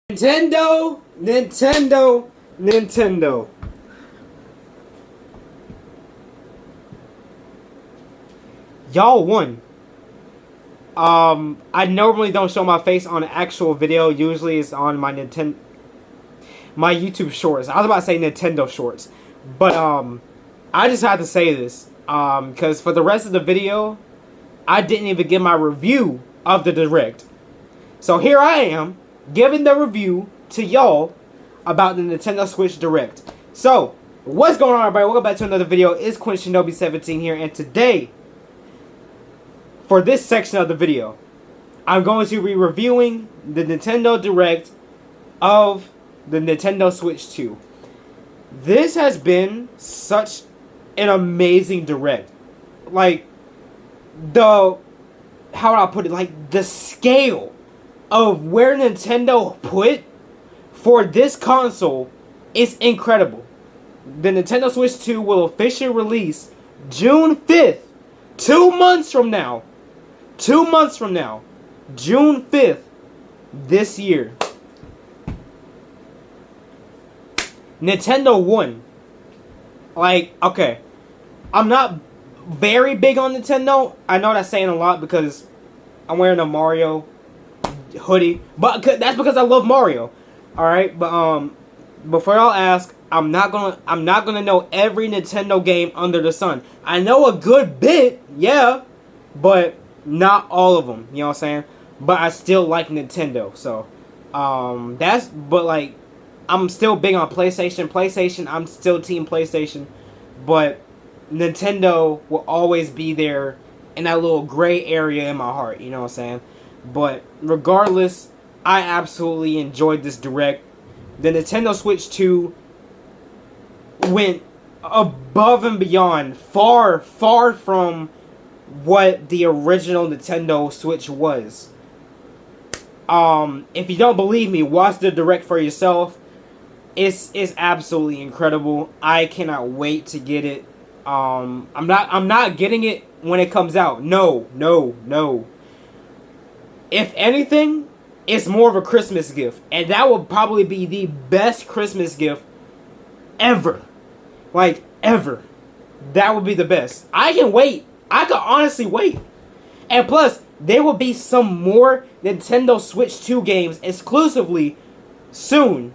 Nintendo, Nintendo, Nintendo. Y'all won. I normally don't show my face on an actual video. Usually it's on my my YouTube shorts. I was about to say Nintendo shorts. But, I just had to say this. Because for the rest of the video, I didn't even give my review of the Direct. So here I am, giving the review to y'all about the Nintendo Switch Direct. So, what's going on, everybody? Welcome back to another video. It's QuintShinobi17 here, and today, for this section of the video, I'm going to be reviewing the Nintendo Direct of the Nintendo Switch 2. This has been such an amazing Direct. Like, how would I put it? Like, the scale of where Nintendo put for this console is incredible. The Nintendo Switch 2 will officially release June 5th, 2 months from now. 2 months from now, June 5th, this year. Nintendo won. Like, okay, I'm not very big on Nintendo. I know that's saying a lot because I'm wearing a Mario hoodie, but that's because I love Mario. All right, but before y'all ask, I'm not gonna know every Nintendo game under the sun. I know a good bit, yeah, but not all of them. You know what I'm saying? But I still like Nintendo, so but like, I'm still big on PlayStation. I'm still team PlayStation, but Nintendo will always be there in that little gray area in my heart. You know what I'm saying? But regardless, I absolutely enjoyed this Direct. The Nintendo Switch 2 went above and beyond, far from what the original Nintendo Switch was. If you don't believe me, watch the Direct for yourself. It's absolutely incredible. I cannot wait to get it. I'm not getting it when it comes out. No. If anything, it's more of a Christmas gift. And that will probably be the best Christmas gift ever. Like, ever. That would be the best. I can wait. I can honestly wait. And plus, there will be some more Nintendo Switch 2 games exclusively soon.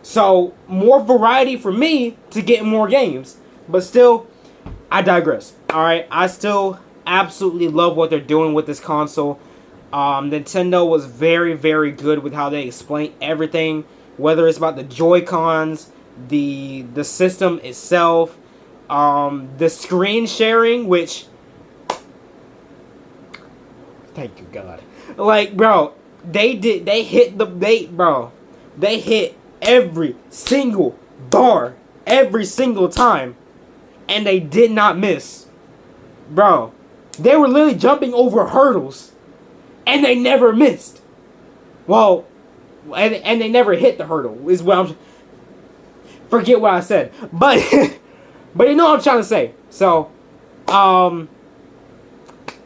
So, more variety for me to get more games. But still, I digress. Alright, I still absolutely love what they're doing with this console. Nintendo was very good with how they explain everything, whether it's about the Joy-Cons, the system itself, the screen sharing, which, thank you God, like, bro, they hit every single bar every single time, and they did not miss, bro. They were literally jumping over hurdles, and they never missed. Well, and they never hit the hurdle, is what I'm... Forget what I said. But, but you know what I'm trying to say. So,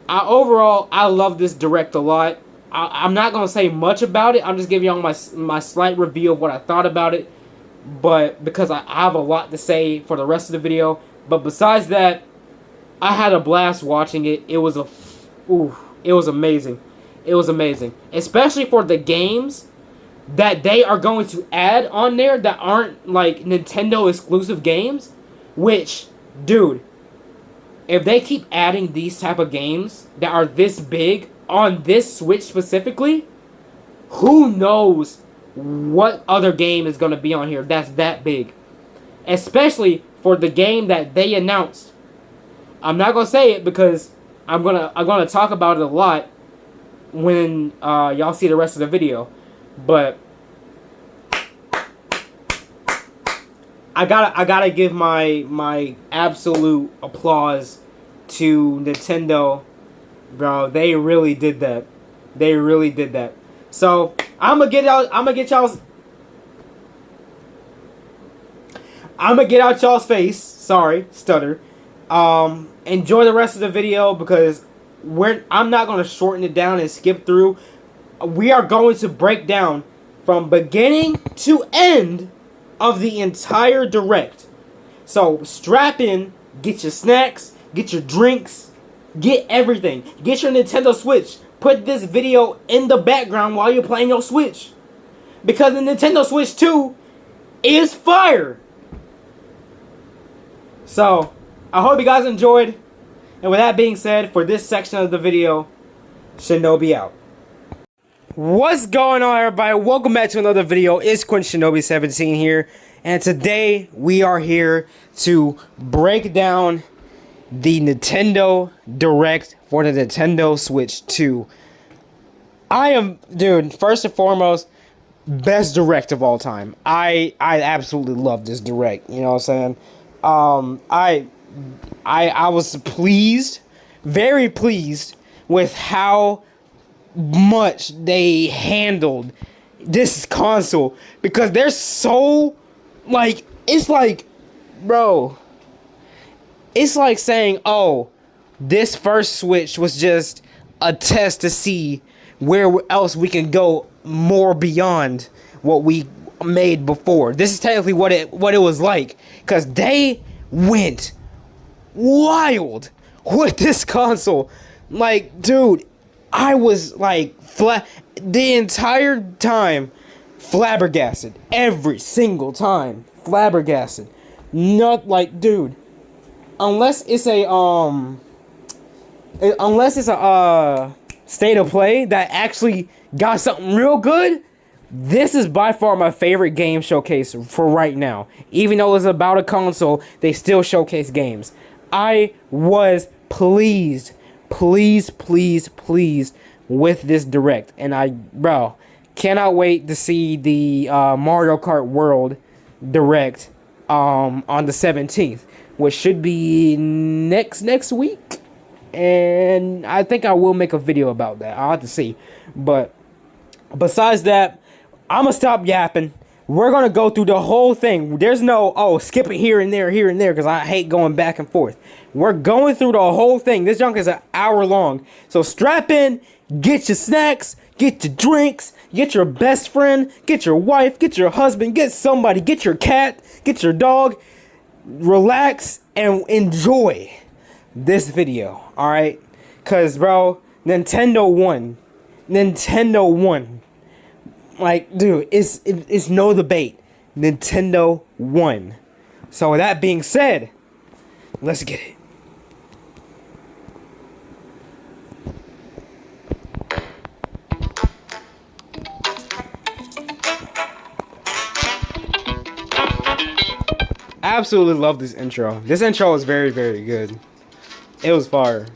overall, I love this Direct a lot. I'm not going to say much about it. I'm just giving y'all my slight review of what I thought about it. But, because I have a lot to say for the rest of the video. But besides that, I had a blast watching it. It was it was amazing. It was amazing. Especially for the games that they are going to add on there that aren't, like, Nintendo exclusive games. Which, dude, if they keep adding these type of games that are this big on this Switch specifically, who knows what other game is going to be on here that's that big. Especially for the game that they announced. I'm not going to say it because I'm gonna talk about it a lot when y'all see the rest of the video. But I gotta give my absolute applause to Nintendo, bro. They really did that. They really did that. So I'm gonna get out y'all's face. Sorry, stutter. Enjoy the rest of the video because I'm not gonna shorten it down and skip through. We are going to break down from beginning to end of the entire Direct. So strap in, get your snacks, get your drinks, get everything. Get your Nintendo Switch. Put this video in the background while you're playing your Switch. Because the Nintendo Switch 2 is fire. So, I hope you guys enjoyed. And with that being said, for this section of the video, Shinobi out. What's going on, everybody? Welcome back to another video. It's Quentin Shinobi17 here. And today, we are here to break down the Nintendo Direct for the Nintendo Switch 2. Dude, first and foremost, best Direct of all time. I absolutely love this Direct, you know what I'm saying? I was pleased, very pleased with how much they handled this console, because they're so, like, it's like, bro, it's like saying, oh, this first Switch was just a test to see where else we can go more beyond what we made before. This is technically what it was like, because they went wild with this console. Like, dude, I was like the entire time flabbergasted, every single time flabbergasted. Not like, dude, unless it's a state of play that actually got something real good, this is by far my favorite game showcase for right now. Even though it's about a console, they still showcase games. I was pleased with this Direct, and bro, cannot wait to see the Mario Kart World Direct on the 17th, which should be next week. And I think I will make a video about that. I'll have to see. But besides that, I'm gonna stop yapping. We're gonna go through the whole thing. There's no, skip it here and there, because I hate going back and forth. We're going through the whole thing. This junk is an hour long. So strap in, get your snacks, get your drinks, get your best friend, get your wife, get your husband, get somebody, get your cat, get your dog. Relax and enjoy this video, alright? Because, bro, Nintendo won. Like, dude, it's no debate. Nintendo won. So with that being said, let's get it. Absolutely love this intro. This intro is very, very good. It was fire.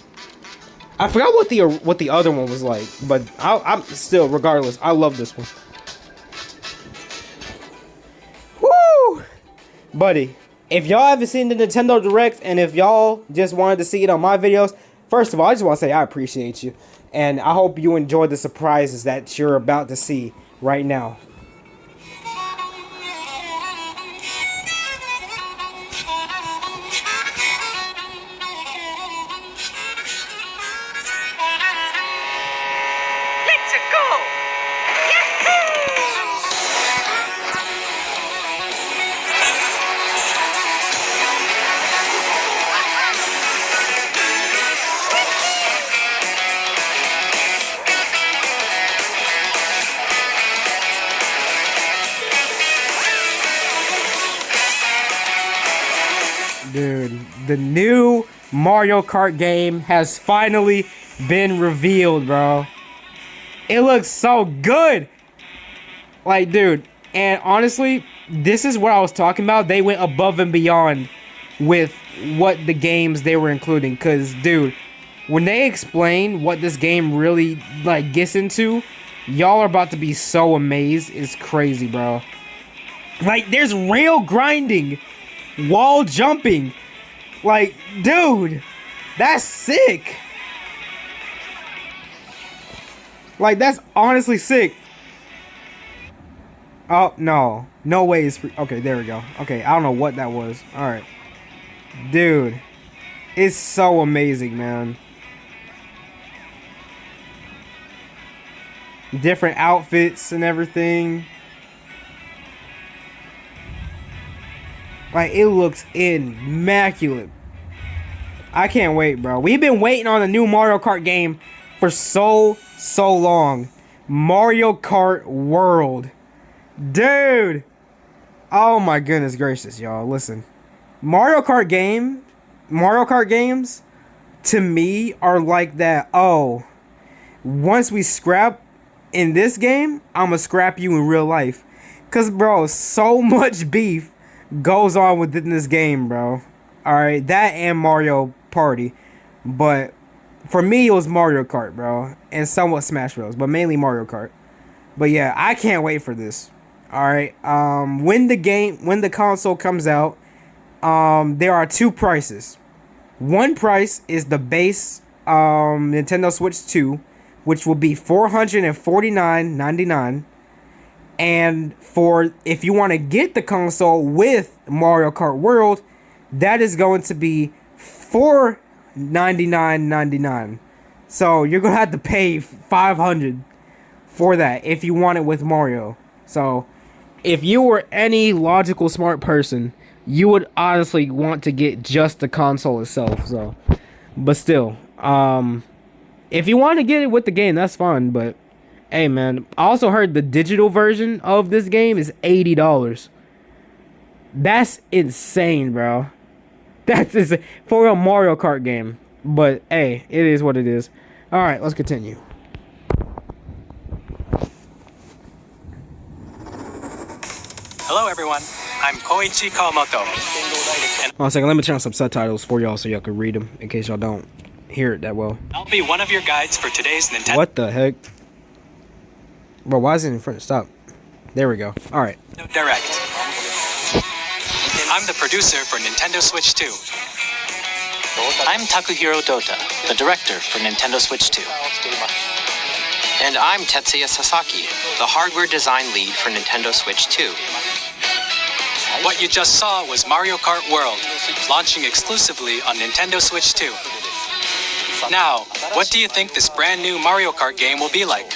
I forgot what the other one was like, but I'm still, regardless, I love this one. Woo! Buddy, if y'all haven't seen the Nintendo Direct, and if y'all just wanted to see it on my videos, first of all, I just want to say I appreciate you. And I hope you enjoy the surprises that you're about to see right now. Dude, the new Mario Kart game has finally been revealed, bro. It looks so good. Like, dude, and honestly, this is what I was talking about. They went above and beyond with what the games they were including. Because, dude, when they explain what this game really, like, gets into, y'all are about to be so amazed. It's crazy, bro. Like, there's rail grinding, wall jumping. Like, dude, that's sick. Like, that's honestly sick. Oh, no. No way it's free. Okay, there we go. Okay, I don't know what that was. Alright. Dude, it's so amazing, man. Different outfits and everything. Like, it looks immaculate. I can't wait, bro. We've been waiting on a new Mario Kart game for so long. Mario Kart World. Dude. Oh my goodness gracious, y'all. Listen. Mario Kart games, to me, are like that. Oh, once we scrap in this game, I'ma scrap you in real life. Cause, bro, so much beef goes on within this game, bro. Alright, that and Mario Party. But for me, it was Mario Kart, bro. And somewhat Smash Bros. But mainly Mario Kart. But yeah, I can't wait for this. Alright. When the console comes out, there are two prices. One price is the base Nintendo Switch 2, which will be $449.99. And for if you want to get the console with Mario Kart World, that is going to be $499.99. So you're gonna have to pay $500 for that if you want it with Mario. So if you were any logical smart person, you would honestly want to get just the console itself. So, but still, if you want to get it with the game, that's fine. But hey, man, I also heard the digital version of this game is $80. That's insane, bro. That's insane for a Mario Kart game. But hey, it is what it is. All right, let's continue. Hello, everyone. I'm Koichi Kawamoto. One second, let me turn on some subtitles for y'all so y'all can read them in case y'all don't hear it that well. I'll be one of your guides for today's Nintendo. What the heck? Bro, why is it in front? Stop. There we go. All right. Direct. I'm the producer for Nintendo Switch 2. I'm Takuhiro Dota, the director for Nintendo Switch 2. And I'm Tetsuya Sasaki, the hardware design lead for Nintendo Switch 2. What you just saw was Mario Kart World, launching exclusively on Nintendo Switch 2. Now, what do you think this brand new Mario Kart game will be like?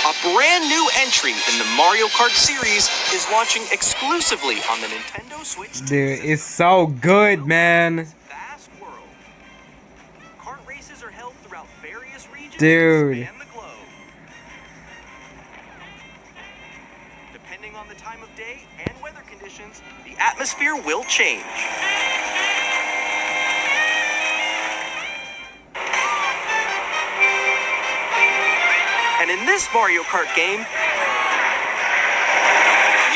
A brand new entry in the Mario Kart series is launching exclusively on the Nintendo Switch 2. Dude, it's so good, man. Vast world. Kart races are held throughout various regions Dude. that span the globe. Depending on the time of day and weather conditions, the atmosphere will change. And in this Mario Kart game,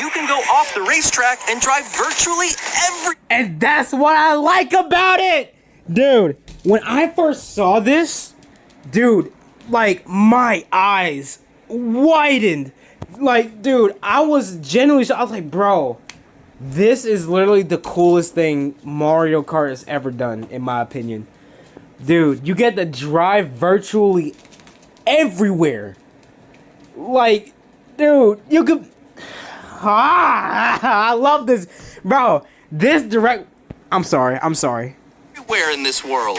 you can go off the racetrack and drive virtually every... And that's what I like about it! Dude, when I first saw this, dude, like, my eyes widened. Like, dude, I was genuinely shocked. I was like, bro, this is literally the coolest thing Mario Kart has ever done, in my opinion. Dude, you get to drive virtually everywhere. Like, dude, you could... I love this. Bro, this direct... I'm sorry. everywhere in this world.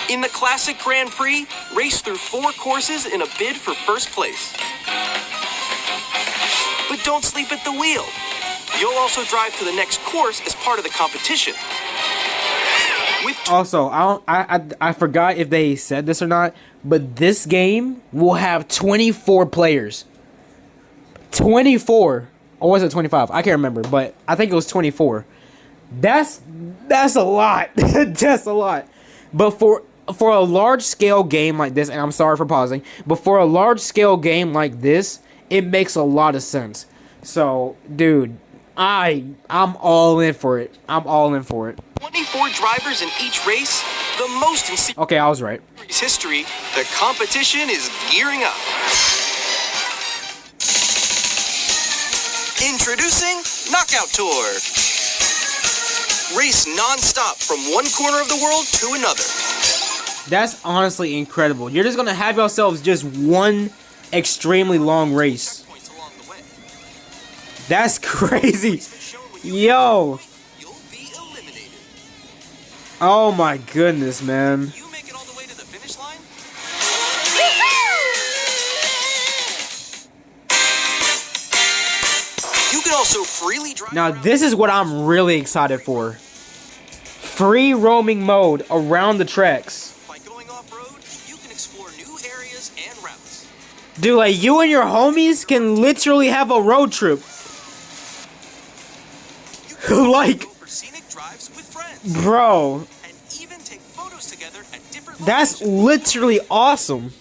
In the Classic Grand Prix, race through 4 courses in a bid for first place. But don't sleep at the wheel. You'll also drive to the next course as part of the competition. Also, I forgot if they said this or not, but this game will have 24 players. 24. Or was it 25? I can't remember, but I think it was 24. That's a lot. That's a lot. But for a large scale game like this, and I'm sorry for pausing, but for a large scale game like this, it makes a lot of sense. So, dude, I'm all in for it. 24 drivers in each race, the most in series Okay, I was right. history. The competition is gearing up. Introducing Knockout Tour. Race non-stop from one corner of the world to another. That's honestly incredible. You're just gonna have yourselves just one extremely long race. That's crazy. Yo. Oh my goodness, man. You make it all the way to the finish line? Now this is what I'm really excited for. Free roaming mode around the tracks. By going off-road, you can explore new areas and routes. Dude, like you and your homies can literally have a road trip. Like, Go for scenic drives with friends. bro, And even take photos together at different that's locations. literally awesome.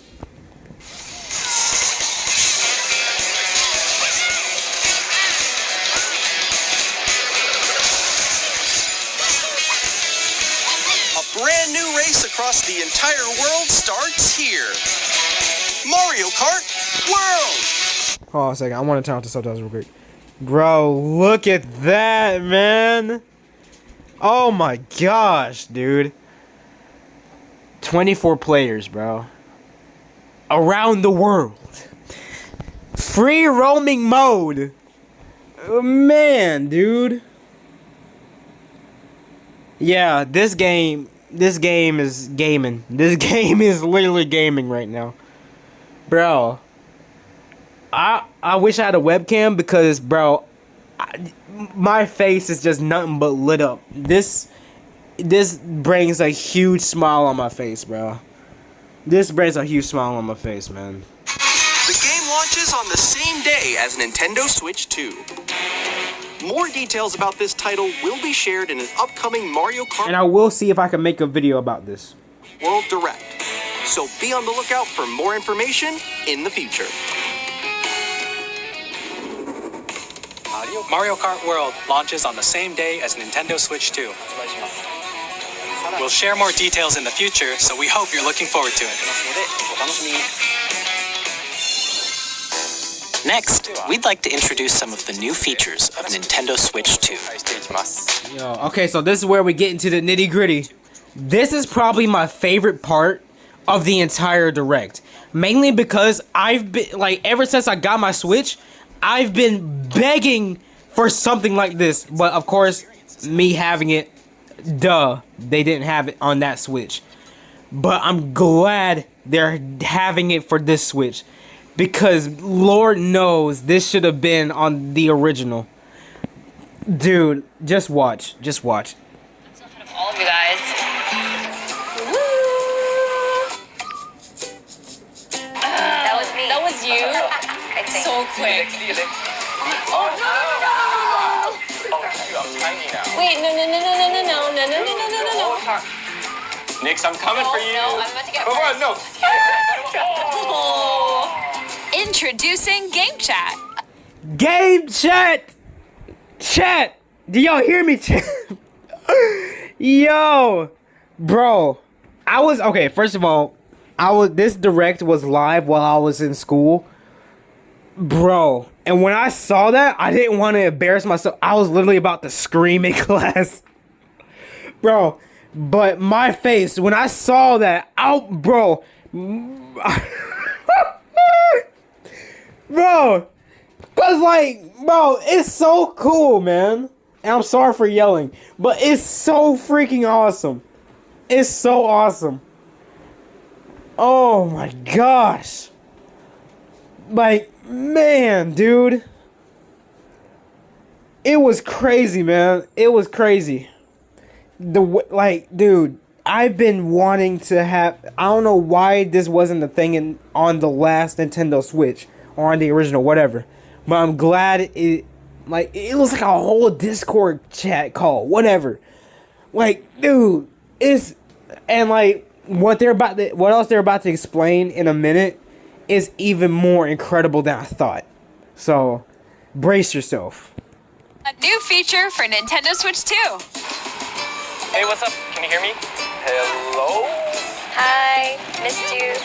A brand new race across the entire world starts here. Mario Kart World! Hold on a second. I want to turn off the subtitles real quick. Bro, look at that, man. Oh my gosh, dude. 24 players, bro. Around the world. Free roaming mode. Oh, man, dude. Yeah, this game is gaming. This game is literally gaming right now. Bro. I wish I had a webcam because, bro, my face is just nothing but lit up. This brings a huge smile on my face, bro. This brings a huge smile on my face, man. The game launches on the same day as Nintendo Switch 2. More details about this title will be shared in an upcoming Mario Kart And I will see if I can make a video about this. World Direct. So be on the lookout for more information in the future. Mario Kart World launches on the same day as Nintendo Switch 2. We'll share more details in the future, so we hope you're looking forward to it. Next, we'd like to introduce some of the new features of Nintendo Switch 2. Yo, okay, so this is where we get into the nitty gritty. This is probably my favorite part of the entire Direct. Mainly because I've been, like, ever since I got my Switch, I've been begging for something like this. But, of course, me having it, duh, they didn't have it on that Switch. But I'm glad they're having it for this Switch. Because, Lord knows, this should have been on the original. Dude, just watch. Just watch. All of you guys. That was me. That was you. I think. So quick. Oh no! Wait, no! Nix, I'm coming for you. No, I'm about to get. Come on, no. Oh. Introducing Game Chat. Game chat! Chat! Do y'all hear me, chat? Yo! Bro, okay, first of all, this Direct was live while I was in school. Bro, and when I saw that, I didn't want to embarrass myself. I was literally about to scream in class. Bro, but my face, when I saw that, bro. Bro, cause like, bro, it's so cool, man. And I'm sorry for yelling, but it's so freaking awesome. It's so awesome. Oh my gosh. Like, man, dude. It was crazy, man. It was crazy. Dude, I've been wanting to have, I don't know why this wasn't a thing on the last Nintendo Switch. Or on the original, whatever. But I'm glad it looks like a whole Discord chat call, whatever. Like, dude, and like what else they're about to explain in a minute is even more incredible than I thought. So, brace yourself. A new feature for Nintendo Switch 2. Hey, what's up? Can you hear me? Hello? Hi, missed you.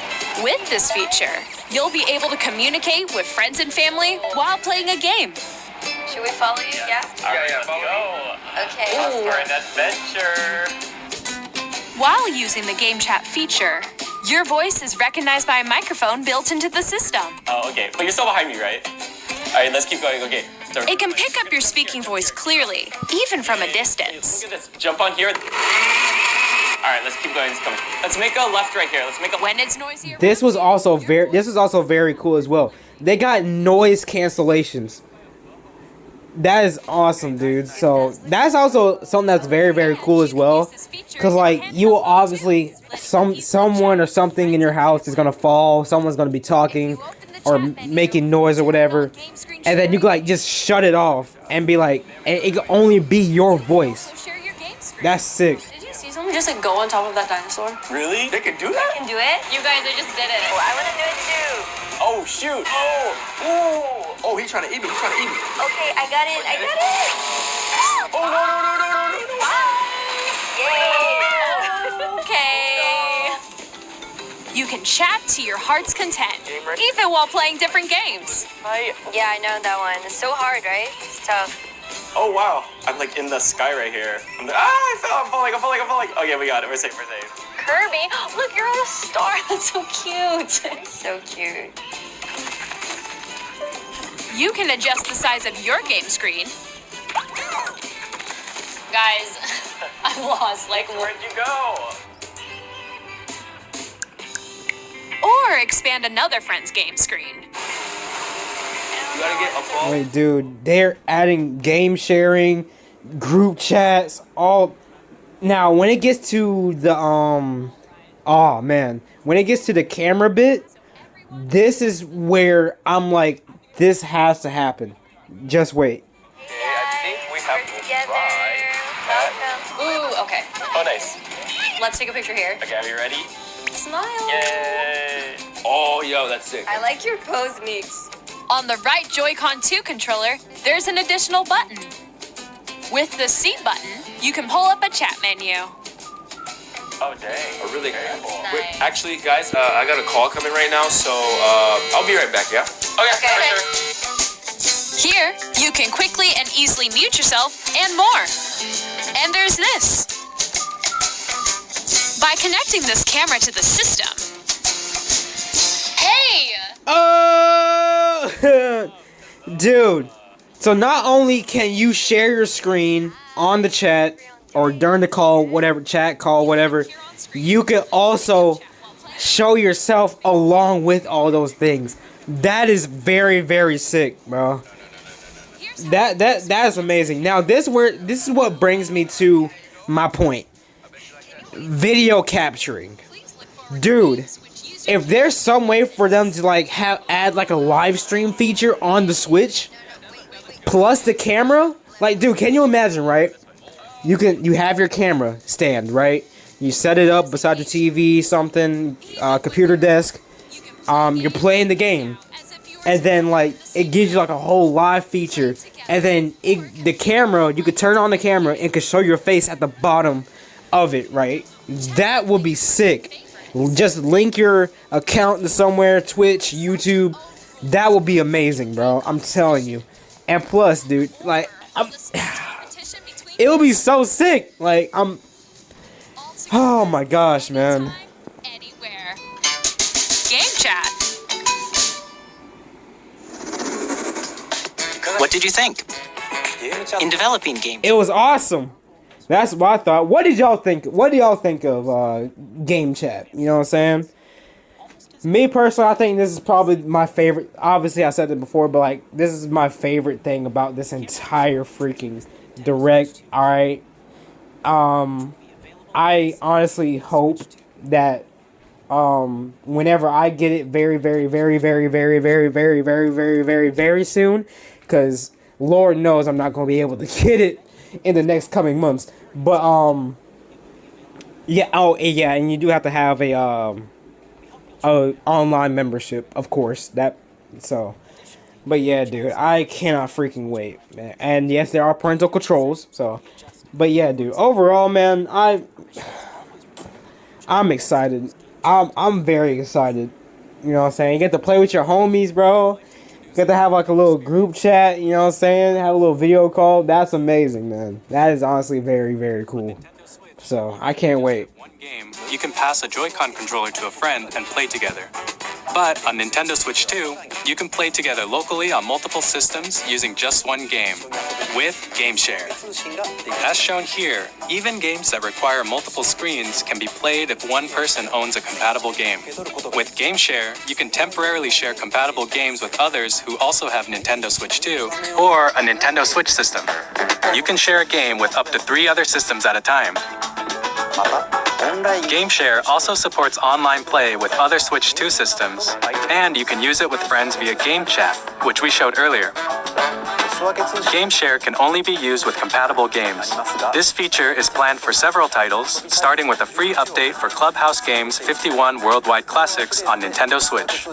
With this feature, you'll be able to communicate with friends and family while playing a game. Should we follow you? Yeah? Yeah, follow me. Okay. For an adventure. While using the game chat feature, your voice is recognized by a microphone built into the system. Oh, okay. But you're still behind me, right? All right, let's keep going. Okay. Start. It can pick up your speaking voice clearly, even from a distance. Look at this. Jump on here. All right, let's keep going. Let's make a left right here. Let's make a. When it's noisy. This was also very cool as well. They got noise cancellations. That is awesome, dude. So that's also something that's very, very cool as well. Cause like you will obviously someone or something in your house is gonna fall. Someone's gonna be talking or making noise or whatever, and then you can like just shut it off and be like, and it can only be your voice. That's sick. Did you see someone just like go on top of that dinosaur? Really? They can do that? Can do it? You guys, I just did it. Oh, I want to do it too. Oh, shoot. Oh. Oh, he's trying to eat me. He's trying to eat me. Okay, I got it. I got it. Oh, no. Okay. You can chat to your heart's content, even while playing different games. Yeah, I know that one. It's so hard, right? It's tough. Oh, wow. I'm like in the sky right here. I fell. I'm falling. Okay, we got it. We're safe. Kirby, look, you're on a star. That's so cute. So cute. You can adjust the size of your game screen. Guys, I'm lost. Like, Where'd you go? or expand another friend's game screen. You gotta get a ball. Wait, dude, they're adding game sharing, group chats, all. Now, when it gets to the oh man, when it gets to the camera bit, this is where I'm like, this has to happen. Just wait. Okay, I think we have to try. Ooh, okay. Oh, nice. Let's take a picture here. Okay, are you ready? Smile. Yay! Oh, yo, that's sick. I like your pose, Meeks. On the right Joy-Con 2 controller, there's an additional button. With the C button, you can pull up a chat menu. Oh, dang. A really cool. Nice. Wait, actually, guys, I got a call coming right now, so I'll be right back, yeah? Okay, for sure. Here, you can quickly and easily mute yourself and more. And there's this. By connecting this camera to the system. Hey! Oh, dude. So not only can you share your screen on the chat or during the call, whatever, chat, call, whatever, you can also show yourself along with all those things. That is very, very sick, bro. That is amazing. Now this is what brings me to my point. Video capturing. Dude, if there's some way for them to like add like a live stream feature on the Switch plus the camera, like dude, can you imagine, right? You have your camera stand, right? You set it up beside the TV, something, computer desk. You're playing the game, and then like it gives you like a whole live feature, and then the camera, you could turn on the camera and could show your face at the bottom of it, right? That would be sick. Just link your account to somewhere, Twitch, YouTube. That would be amazing, bro. I'm telling you. And plus, dude, like, it'll be so sick. Like, oh my gosh, man. Anywhere. Game chat. What did you think? In developing game, It was awesome. That's what I thought. What did y'all think? What do y'all think of game chat? You know what I'm saying? Me personally, I think this is probably my favorite. Obviously, I said it before, but like this is my favorite thing about this entire freaking direct. All right. I honestly hope that whenever I get it very, very, very, very, very, very, very, very, very, very, very soon, because Lord knows I'm not going to be able to get it in the next coming months. But yeah, oh yeah, and you do have to have a online membership, of course. But yeah, dude, I cannot freaking wait, man. And yes, there are parental controls. But yeah, dude, overall, man, I'm excited. I'm very excited. You know what I'm saying? You get to play with your homies, bro. You get to have like a little group chat, you know what I'm saying? Have a little video call. That's amazing, man. That is honestly very, very cool. So, I can't wait. one game, you can pass a Joy-Con controller to a friend and play together. But on Nintendo Switch 2, you can play together locally on multiple systems using just one game, with GameShare. As shown here, even games that require multiple screens can be played if one person owns a compatible game. With GameShare, you can temporarily share compatible games with others who also have Nintendo Switch 2 or a Nintendo Switch system. You can share a game with up to 3 other systems at a time. GameShare also supports online play with other Switch 2 systems, and you can use it with friends via Game Chat, which we showed earlier. GameShare can only be used with compatible games. This feature is planned for several titles, starting with a free update for Clubhouse Games 51 Worldwide Classics on Nintendo Switch.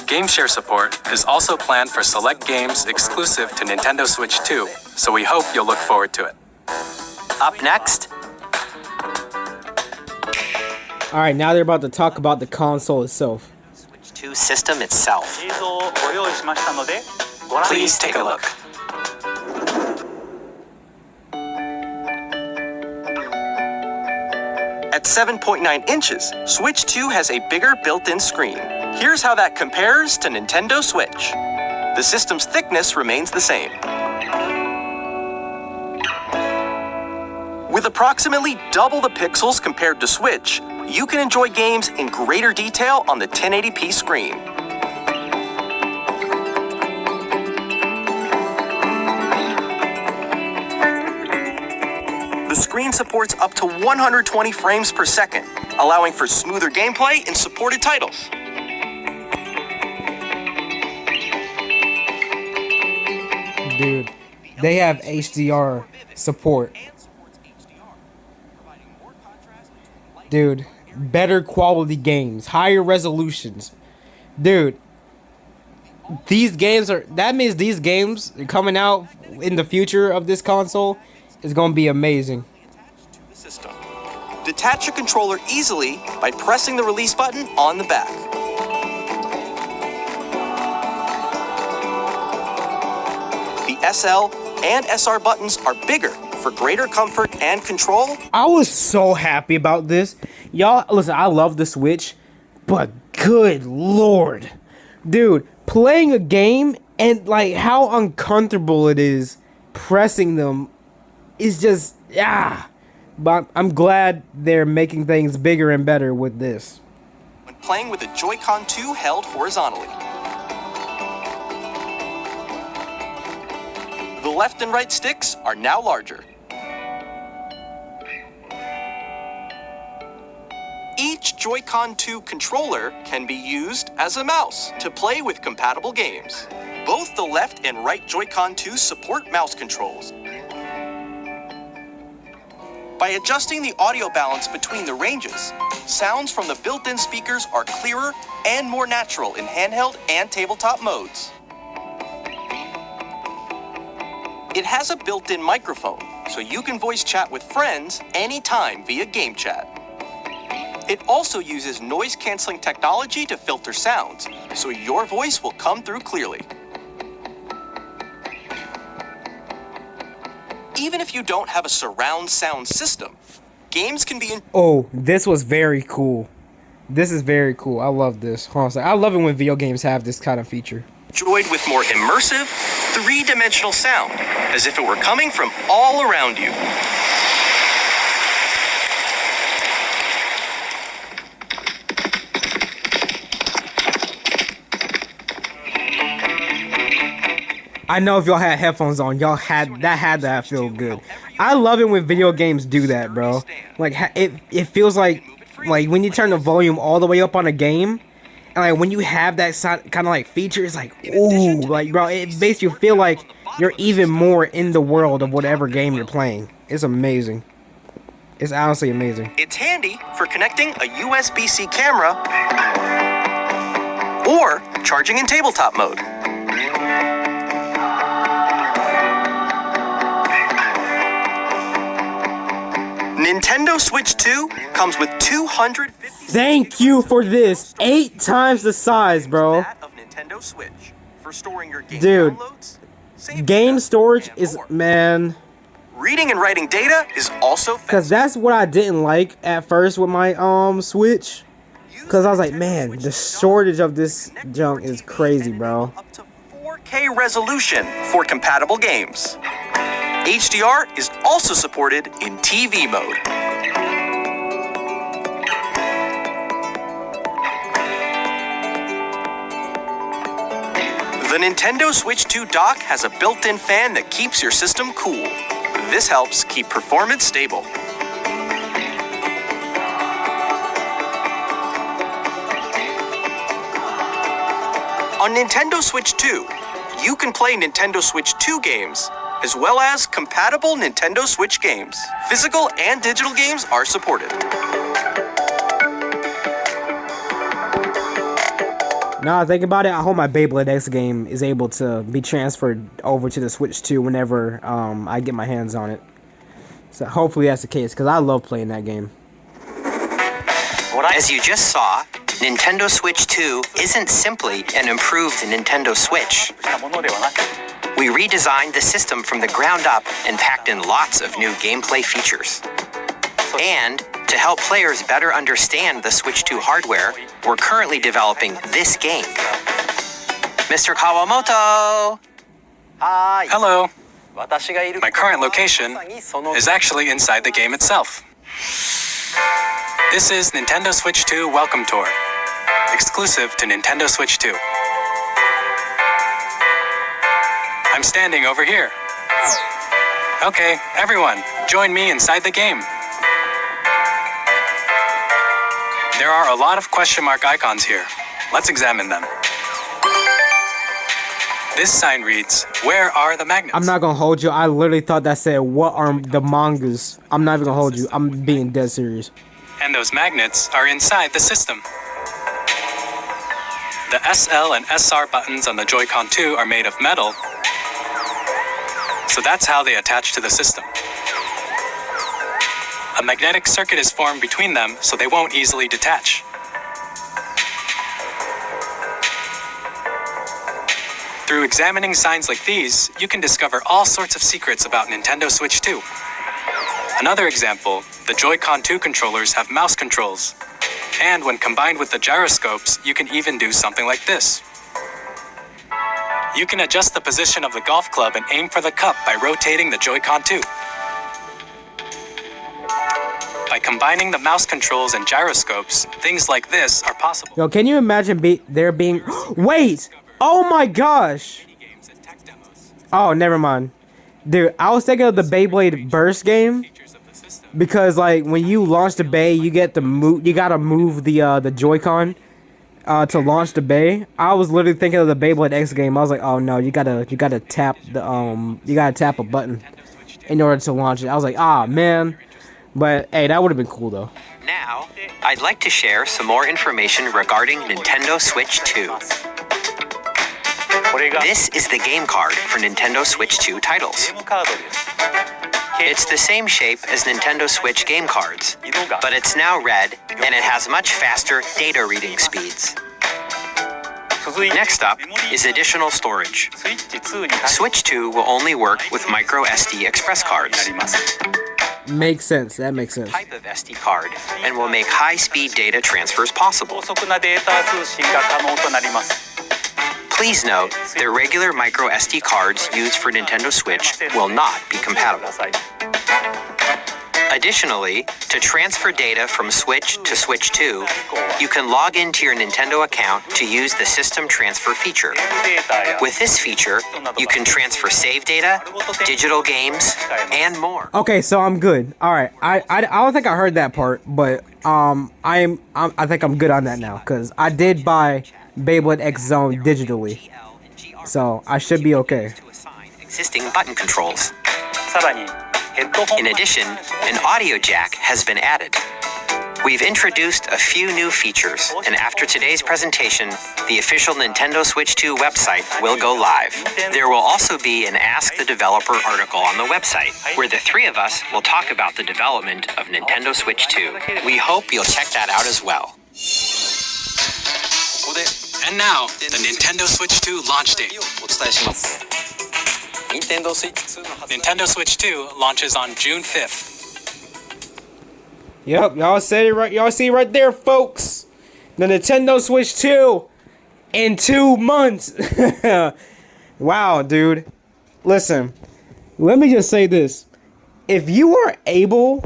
GameShare support is also planned for select games exclusive to Nintendo Switch 2, so we hope you'll look forward to it. Up next, Alright, now they're about to talk about the console itself. Switch 2 system itself. Please take a look. At 7.9 inches, Switch 2 has a bigger built-in screen. Here's how that compares to Nintendo Switch. The system's thickness remains the same. With approximately double the pixels compared to Switch, you can enjoy games in greater detail on the 1080p screen. The screen supports up to 120 frames per second, allowing for smoother gameplay in supported titles. Dude, they have HDR support. Dude, better quality games, higher resolutions. Dude, these games are, that means these games coming out in the future of this console is going to be amazing. Detach your controller easily by pressing the release button on the back. The SL and SR buttons are bigger for greater comfort and control. I was so happy about this. Y'all, listen, I love the Switch, but good lord. Dude, playing a game and like how uncomfortable it is pressing them is just, But I'm glad they're making things bigger and better with this. When playing with a Joy-Con 2 held horizontally. The left and right sticks are now larger. Each Joy-Con 2 controller can be used as a mouse to play with compatible games. Both the left and right Joy-Con 2 support mouse controls. By adjusting the audio balance between the ranges, sounds from the built-in speakers are clearer and more natural in handheld and tabletop modes. It has a built-in microphone, so you can voice chat with friends anytime via Game Chat. It also uses noise-canceling technology to filter sounds, so your voice will come through clearly. Even if you don't have a surround sound system, games can be Oh, this was very cool. This is very cool. I love this. Hold on a second. I love it when video games have this kind of feature. enjoyed with more immersive, three-dimensional sound, as if it were coming from all around you. I know if y'all had headphones on, y'all had to feel good. I love it when video games do that, bro. Like it feels like when you turn the volume all the way up on a game, and like when you have that kind of like feature, it's like ooh, like bro, it makes you feel like you're even more in the world of whatever game you're playing. It's amazing. It's honestly amazing. It's handy for connecting a USB-C camera or charging in tabletop mode. Nintendo Switch 2 comes with 250. Thank you for this. 8 times the size, bro. That of Nintendo Switch for storing your game Dude, downloads, save game data, storage and is, more. man, Reading and writing data is also because faster. that's what I didn't like at first with my Switch. Because I was like, man, the shortage of this junk is crazy, bro. Up to 4K resolution for compatible games. HDR is also supported in TV mode. The Nintendo Switch 2 dock has a built-in fan that keeps your system cool. This helps keep performance stable. On Nintendo Switch 2, you can play Nintendo Switch 2 games, as well as compatible Nintendo Switch games. Physical and digital games are supported. Now I think about it, I hope my Beyblade X game is able to be transferred over to the Switch 2 whenever I get my hands on it. So hopefully that's the case, because I love playing that game. As you just saw, Nintendo Switch 2 isn't simply an improved Nintendo Switch. We redesigned the system from the ground up and packed in lots of new gameplay features. And to help players better understand the Switch 2 hardware, we're currently developing this game. Mr. Kawamoto! Hi. Hello. My current location is actually inside the game itself. This is Nintendo Switch 2 Welcome Tour, exclusive to Nintendo Switch 2. I'm standing over here. Okay, everyone, join me inside the game. There are a lot of question mark icons here. Let's examine them. This sign reads, "Where are the magnets?" I'm not gonna hold you, I literally thought that said, what are the mangas? I'm not even gonna hold you, I'm being dead serious. And those magnets are inside the system. The SL and SR buttons on the Joy-Con 2 are made of metal, so that's how they attach to the system. A magnetic circuit is formed between them, so they won't easily detach. Through examining signs like these, you can discover all sorts of secrets about Nintendo Switch 2. Another example, the Joy-Con 2 controllers have mouse controls. And when combined with the gyroscopes, you can even do something like this. You can adjust the position of the golf club and aim for the cup by rotating the Joy-Con 2. By combining the mouse controls and gyroscopes, things like this are possible. Yo, can you imagine there being... Wait! Oh my gosh! Oh, never mind. Dude, I was thinking of the Beyblade Burst game. Because, like, when you launch the Bay, you get to move... You gotta move the Joy-Con to launch the Bay. I was literally thinking of the Beyblade X game. I was like, oh no, you gotta tap the you gotta tap a button in order to launch it. I was like, ah man. But hey, that would have been cool though. Now, I'd like to share some more information regarding Nintendo Switch 2. This is the game card for Nintendo Switch 2 titles. It's the same shape as Nintendo Switch game cards, but it's now red and it has much faster data reading speeds. Next up is additional storage. Switch 2 will only work with micro SD express cards. Makes sense. That makes sense. Type of SD card and will make high-speed data transfers possible. Please note that regular micro SD cards used for Nintendo Switch will not be compatible. Additionally, to transfer data from Switch to Switch 2, you can log into your Nintendo account to use the System Transfer feature. With this feature, you can transfer save data, digital games, and more. Okay, so I'm good. All right, I don't think I heard that part, but I think I'm good on that now because I did buy Beyblade X Zone digitally, so I should be okay. Existing button controls. In addition, an audio jack has been added. We've introduced a few new features, and after today's presentation, the official Nintendo Switch 2 website will go live. There will also be an Ask the Developer article on the website, where the three of us will talk about the development of Nintendo Switch 2. We hope you'll check that out as well. And now, the Nintendo Switch 2 launch date. Nintendo Switch 2 launches on June 5th. Yep, y'all said it right. Y'all see right there, folks. The Nintendo Switch 2 in 2 months. Wow, dude. Listen, let me just say this. If you are able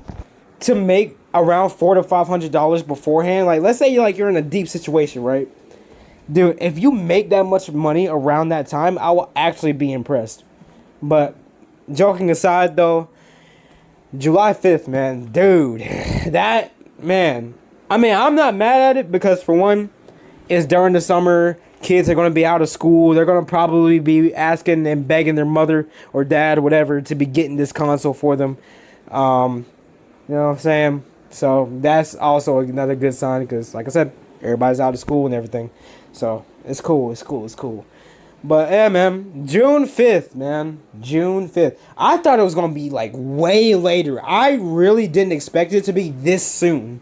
to make around $400 to $500 beforehand, like let's say you're in a deep situation, right? Dude, if you make that much money around that time, I will actually be impressed. But joking aside though, July 5th, man, dude, that, man, I mean, I'm not mad at it because for one, it's during the summer, kids are going to be out of school, they're going to probably be asking and begging their mother or dad or whatever to be getting this console for them. You know what I'm saying? So that's also another good sign because, like I said, everybody's out of school and everything. So it's cool, it's cool, it's cool. But yeah, man, June 5th, man. June 5th. I thought it was going to be like way later. I really didn't expect it to be this soon.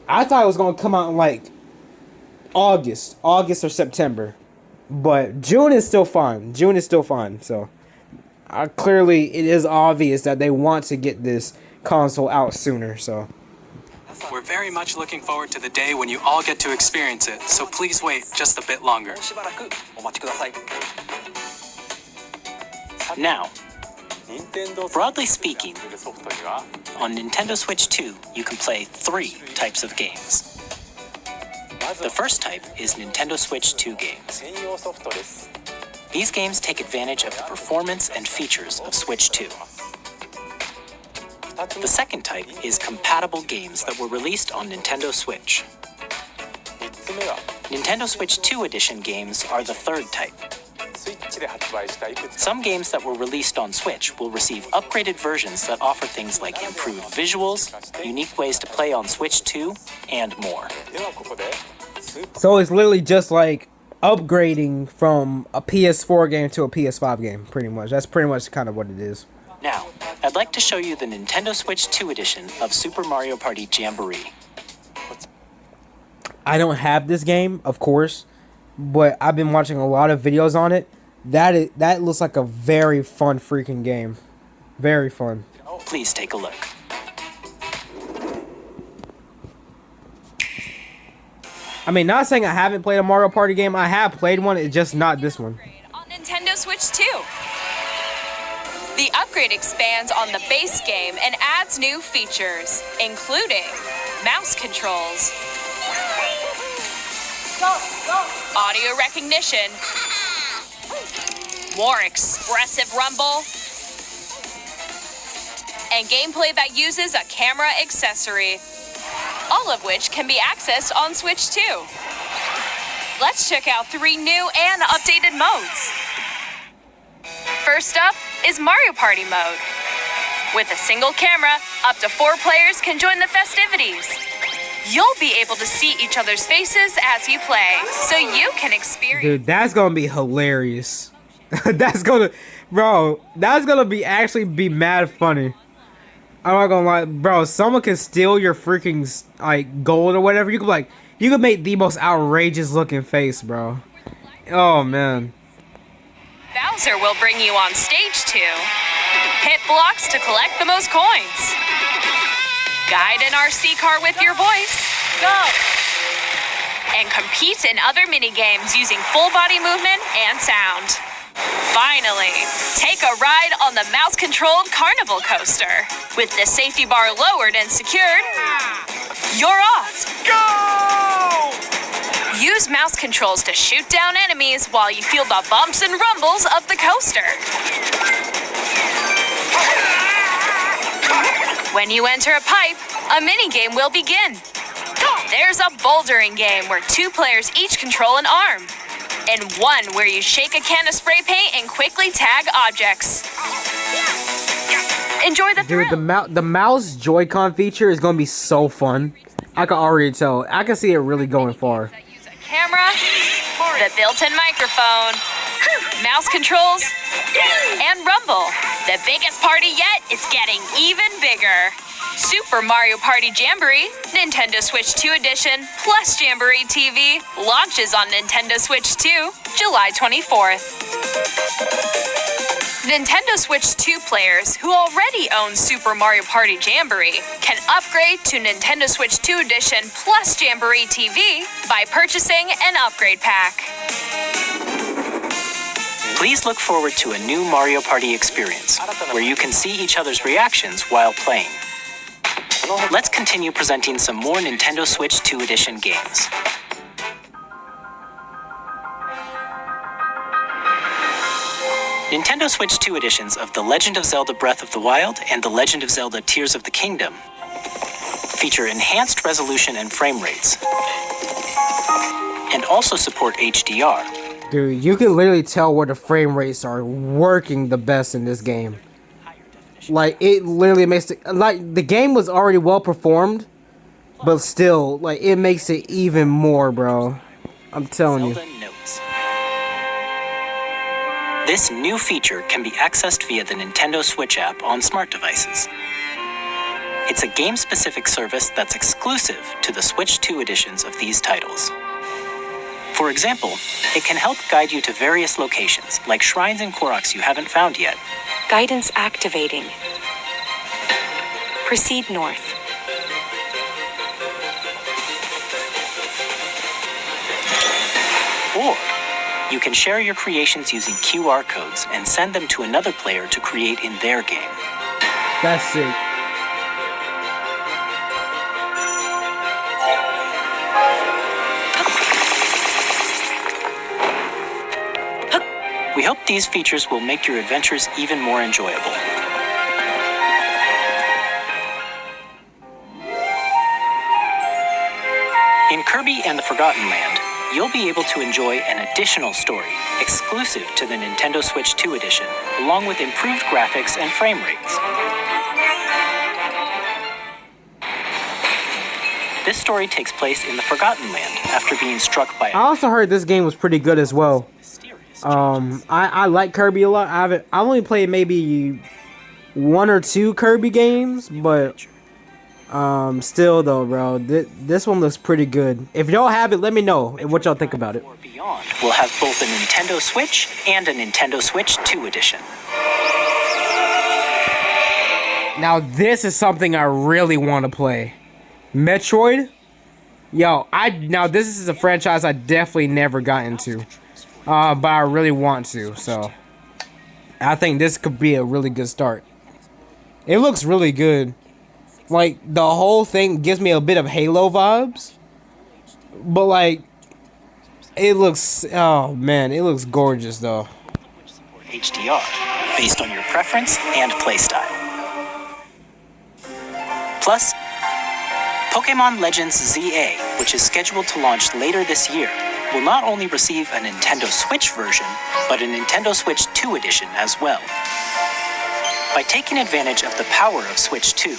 I thought it was going to come out in like August or September. But June is still fine. June is still fine. So clearly it is obvious that they want to get this console out sooner. So We're very much looking forward to the day when you all get to experience it, so please wait just a bit longer. Now, broadly speaking, on Nintendo Switch 2, you can play 3 types of games. The first type is Nintendo Switch 2 games. These games take advantage of the performance and features of Switch 2. The second type is compatible games that were released on Nintendo Switch. Nintendo Switch 2 Edition games are the third type. Some games that were released on Switch will receive upgraded versions that offer things like improved visuals, unique ways to play on Switch 2, and more. So it's literally just like upgrading from a PS4 game to a PS5 game, pretty much. That's pretty much kind of what it is. Now, I'd like to show you the Nintendo Switch 2 edition of Super Mario Party Jamboree. I don't have this game, of course, but I've been watching a lot of videos on it. That looks like a very fun freaking game. Very fun. Please take a look. I mean, not saying I haven't played a Mario Party game. I have played one, it's just not this one. On Nintendo Switch 2. The upgrade expands on the base game and adds new features, including mouse controls, audio recognition, more expressive rumble, and gameplay that uses a camera accessory, all of which can be accessed on Switch 2. Let's check out 3 new and updated modes. First up is Mario Party mode. With a single camera, up to 4 players can join the festivities. You'll be able to see each other's faces as you play, so you can experience... Dude, that's gonna be hilarious. That's gonna be actually be mad funny. I'm not gonna lie, bro. Someone can steal your freaking like gold or whatever. You could make the most outrageous looking face, bro. Oh man. Bowser will bring you on stage 2. Hit blocks to collect the most coins. Guide an RC car with your voice. Go! And compete in other mini-games using full body movement and sound. Finally, take a ride on the mouse-controlled carnival coaster. With the safety bar lowered and secured, you're off. Go! Use mouse controls to shoot down enemies while you feel the bumps and rumbles of the coaster. When you enter a pipe, a mini-game will begin. There's a bouldering game where 2 players each control an arm, and one where you shake a can of spray paint and quickly tag objects. Enjoy the thrill. Dude, the mouse Joy-Con feature is gonna be so fun. I can already tell. I can see it really going far. Camera, the built-in microphone, mouse controls, and rumble. The biggest party yet is getting even bigger. Super Mario Party Jamboree, Nintendo Switch 2 Edition, plus Jamboree TV, launches on Nintendo Switch 2, July 24th. Nintendo Switch 2 players who already own Super Mario Party Jamboree can upgrade to Nintendo Switch 2 Edition plus Jamboree TV by purchasing an upgrade pack. Please look forward to a new Mario Party experience, where you can see each other's reactions while playing. Let's continue presenting some more Nintendo Switch 2 Edition games. Nintendo Switch 2 editions of The Legend of Zelda Breath of the Wild and The Legend of Zelda Tears of the Kingdom feature enhanced resolution and frame rates, and also support HDR. Dude, you can literally tell where the frame rates are working the best in this game. Like, it literally makes it, like, the game was already well performed, but still, like, it makes it even more, bro. I'm telling you. Zelda Notes. This new feature can be accessed via the Nintendo Switch app on smart devices. It's a game-specific service that's exclusive to the Switch 2 editions of these titles. For example, it can help guide you to various locations, like shrines and Koroks you haven't found yet. Guidance activating. Proceed north. Or you can share your creations using QR codes and send them to another player to create in their game. That's it. We hope these features will make your adventures even more enjoyable. In Kirby and the Forgotten Land, you'll be able to enjoy an additional story exclusive to the Nintendo Switch 2 edition, along with improved graphics and frame rates. This story takes place in the Forgotten Land after being struck by I also heard this game was pretty good as well. I like Kirby a lot. I've only played maybe 1 or 2 Kirby games, but still though, bro, this one looks pretty good. If y'all have it, let me know what y'all think about it. or Beyond will have both a Nintendo Switch and a Nintendo Switch 2 edition. Now this is something I really want to play. Metroid? Yo, now this is a franchise I definitely never got into. But I really want to, so I think this could be a really good start. It looks really good. Like, the whole thing gives me a bit of Halo vibes. But, like, it looks, oh man, it looks gorgeous though. HDR, based on your preference and playstyle. Plus, Pokemon Legends ZA, which is scheduled to launch later this year, will not only receive a Nintendo Switch version, but a Nintendo Switch 2 edition as well. By taking advantage of the power of Switch 2,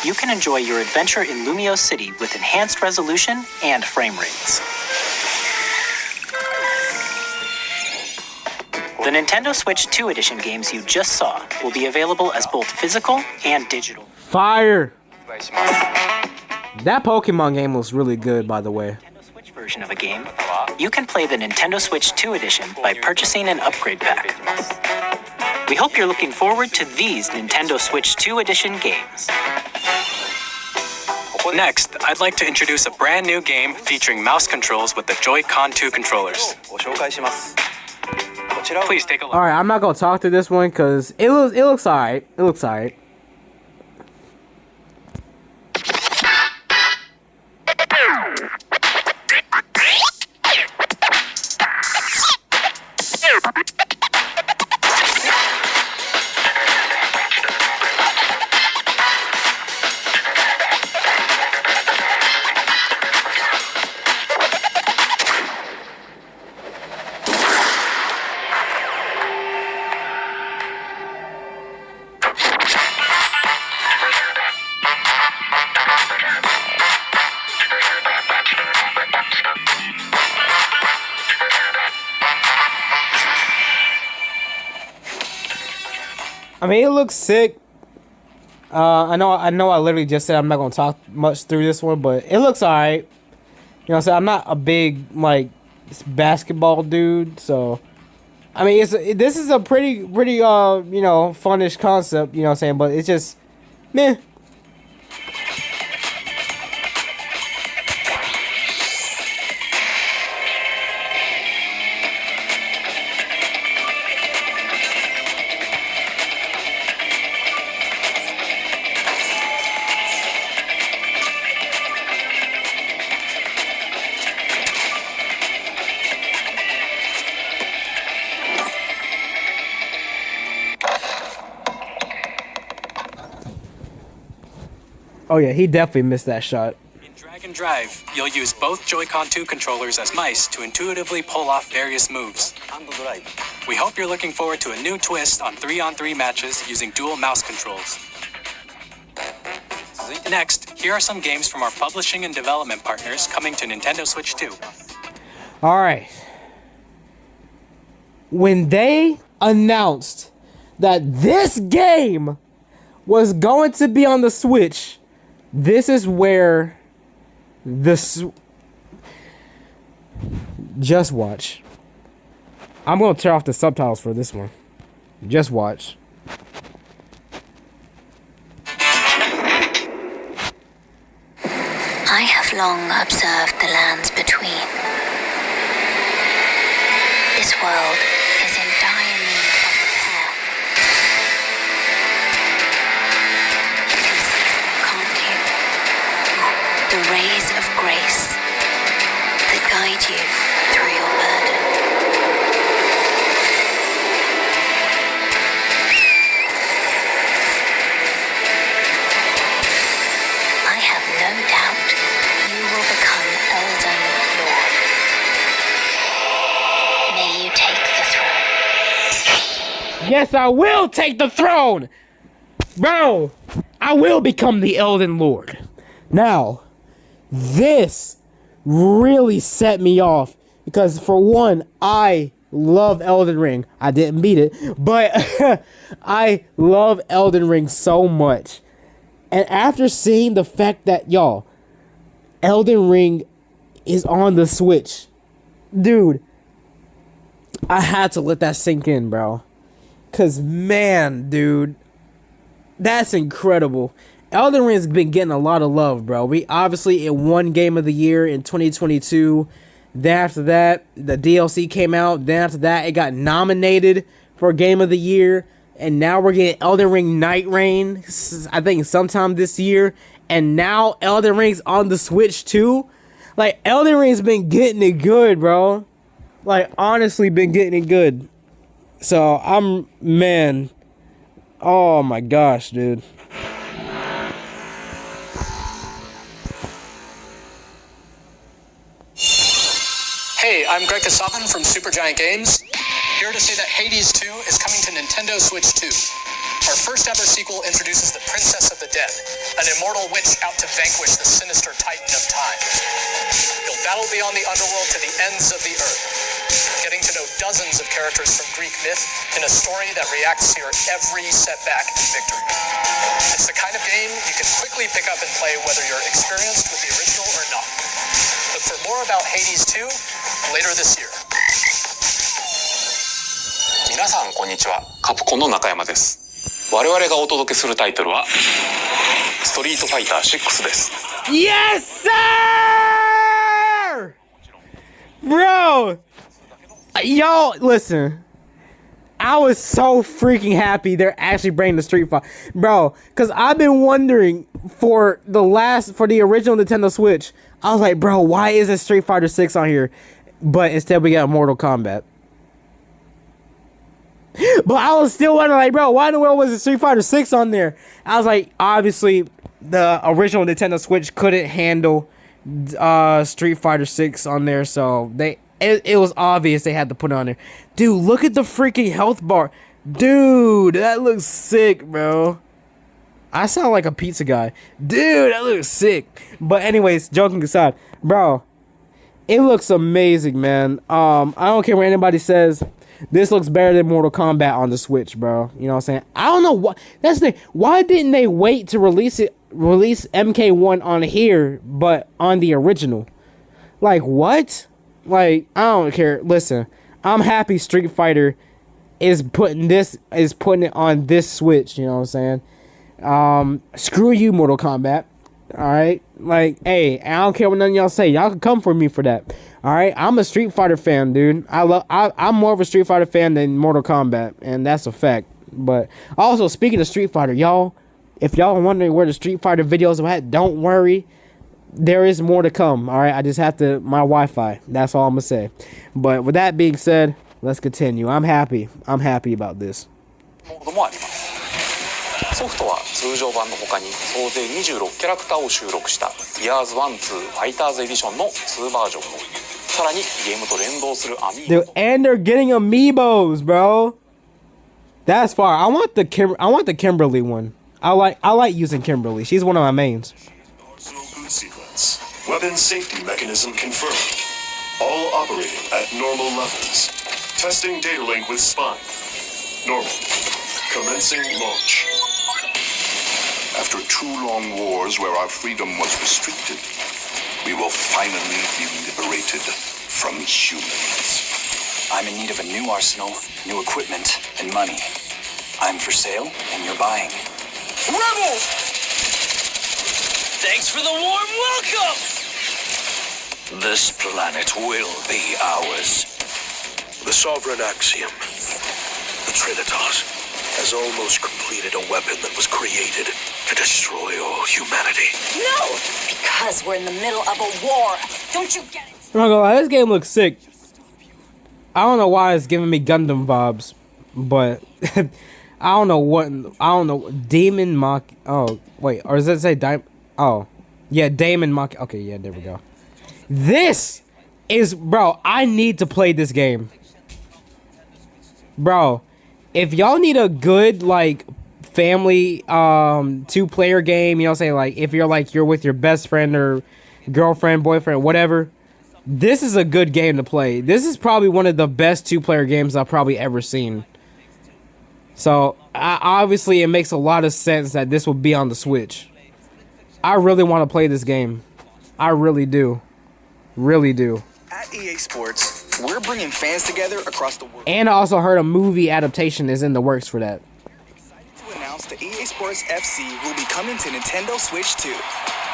you can enjoy your adventure in Lumio City with enhanced resolution and frame rates. The Nintendo Switch 2 edition games you just saw will be available as both physical and digital. Fire! That Pokemon game looks really good, by the way. Switch version of a game, you can play the Nintendo Switch 2 edition by purchasing an upgrade pack. We hope you're looking forward to these Nintendo Switch 2 edition games. Next, I'd like to introduce a brand new game featuring mouse controls with the Joy-Con 2 controllers. Please take a look. Alright, I'm not gonna talk to this one because it looks alright. It looks alright. I mean, it looks sick. I know. I literally just said I'm not gonna talk much through this one, but it looks alright. You know what I'm saying? I'm not a big like basketball dude, so I mean, this is a pretty you know, funnish concept, you know what I'm saying, but it's just meh. Oh yeah, he definitely missed that shot. In Drag and Drive, you'll use both Joy-Con 2 controllers as mice to intuitively pull off various moves. We hope you're looking forward to a new twist on 3-on-3 matches using dual mouse controls. Next, here are some games from our publishing and development partners coming to Nintendo Switch 2. Alright. When they announced that this game was going to be on the Switch, this is where just watch. I'm going to turn off the subtitles for this one. Just watch. I have long observed the lands between. This world is in dire need of repair. You can see them, can't you? The rays of grace that guide you through your burden. I have no doubt you will become Elden Lord. May you take the throne. Yes, I will take the throne! Bro, I will become the Elden Lord. Now, this really set me off because, for one, I love Elden Ring. I didn't beat it, but I love Elden Ring so much. And after seeing the fact that, y'all, Elden Ring is on the Switch, dude, I had to let that sink in, bro. Because, man, dude, that's incredible. Elden Ring's been getting a lot of love, bro. It won Game of the Year in 2022. Then after that, the DLC came out. Then after that, it got nominated for Game of the Year. And now we're getting Elden Ring Night Reign, I think sometime this year. And now Elden Ring's on the Switch too. Like, Elden Ring's been getting it good, bro. Like, honestly been getting it good. So, man. Oh my gosh, dude. Hey, I'm Greg Kasavin from Supergiant Games, here to say that Hades 2 is coming to Nintendo Switch 2. Our first ever sequel introduces the Princess of the Dead, an immortal witch out to vanquish the sinister titan of time. You'll battle beyond the underworld to the ends of the earth, getting to know dozens of characters from Greek myth in a story that reacts to your every setback and victory. It's the kind of game you can quickly pick up and play whether you're experienced with the original or not. Look for more about Hades 2 later this year. 皆さんこんにちは。カプコンの中山です。我々がお届けするタイトルはストリートファイター6です。Yes, sir! Bro! Yo, listen. I was so freaking happy they're actually bringing the Street Fighter. Bro, because I've been wondering for the original Nintendo Switch. I was like, bro, why isn't Street Fighter 6 on here? But instead we got Mortal Kombat. But I was still wondering, like, bro, why in the world was Street Fighter 6 on there? I was like, obviously, the original Nintendo Switch couldn't handle Street Fighter 6 on there, so it was obvious they had to put it on there. Dude, look at the freaking health bar. Dude, that looks sick, bro. I sound like a pizza guy. Dude, that looks sick. But anyways, joking aside, bro, it looks amazing, man. I don't care what anybody says. This looks better than Mortal Kombat on the Switch, bro. You know what I'm saying? I don't know what. That's the thing. Why didn't they wait to release MK1 on here, but on the original? Like, what? Like, I don't care. Listen, I'm happy Street Fighter is putting it on this Switch. You know what I'm saying? Screw you, Mortal Kombat. All right, like, hey, I don't care what none of y'all say. Y'all can come for me for that. All right, I'm a Street Fighter fan, dude. I'm more of a Street Fighter fan than Mortal Kombat, and that's a fact. But also, speaking of Street Fighter, y'all, if y'all are wondering where the Street Fighter videos are at, don't worry. There is more to come. All right, I just have to my Wi-Fi. That's all I'm gonna say. But with that being said, let's continue. I'm happy about this. ソフトは通常版の他に総勢26キャラクターを収録したイヤーズ1、2ファイターズエディションの2バージョンもさらにゲームと連動するアミーボ And they're getting amiibos, bro. That's far. I want the Kimberly one. I like using Kimberly. She's one of my mains. Boot sequence. Weapon safety mechanism confirmed. All operating at normal levels. Testing data link with spine. Normal. Commencing launch. After 2 long wars where our freedom was restricted, we will finally be liberated from humans. I'm in need of a new arsenal, new equipment, and money. I'm for sale, and you're buying. Rebels! Thanks for the warm welcome! This planet will be ours. The Sovereign Axiom, the Trinitas, has almost completed a weapon that was created to destroy all humanity. No! Because we're in the middle of a war. Don't you get it? I'm not gonna lie, this game looks sick. I don't know why it's giving me Gundam vibes, but I don't know. Demon Mock. Oh, wait. Or does it say Oh. Yeah, Damon Mock. Okay, yeah, there we go. This is, bro, I need to play this game. Bro, if y'all need a good, like, family, 2-player game, you know what I'm saying? Like, if you're with your best friend or girlfriend, boyfriend, whatever, this is a good game to play. This is probably one of the best 2-player games I've probably ever seen. So, obviously, it makes a lot of sense that this will be on the Switch. I really want to play this game. I really do. Really do. At EA Sports, we're bringing fans together across the world. And I also heard a movie adaptation is in the works for that. Excited to announce that EA Sports FC will be coming to Nintendo Switch 2.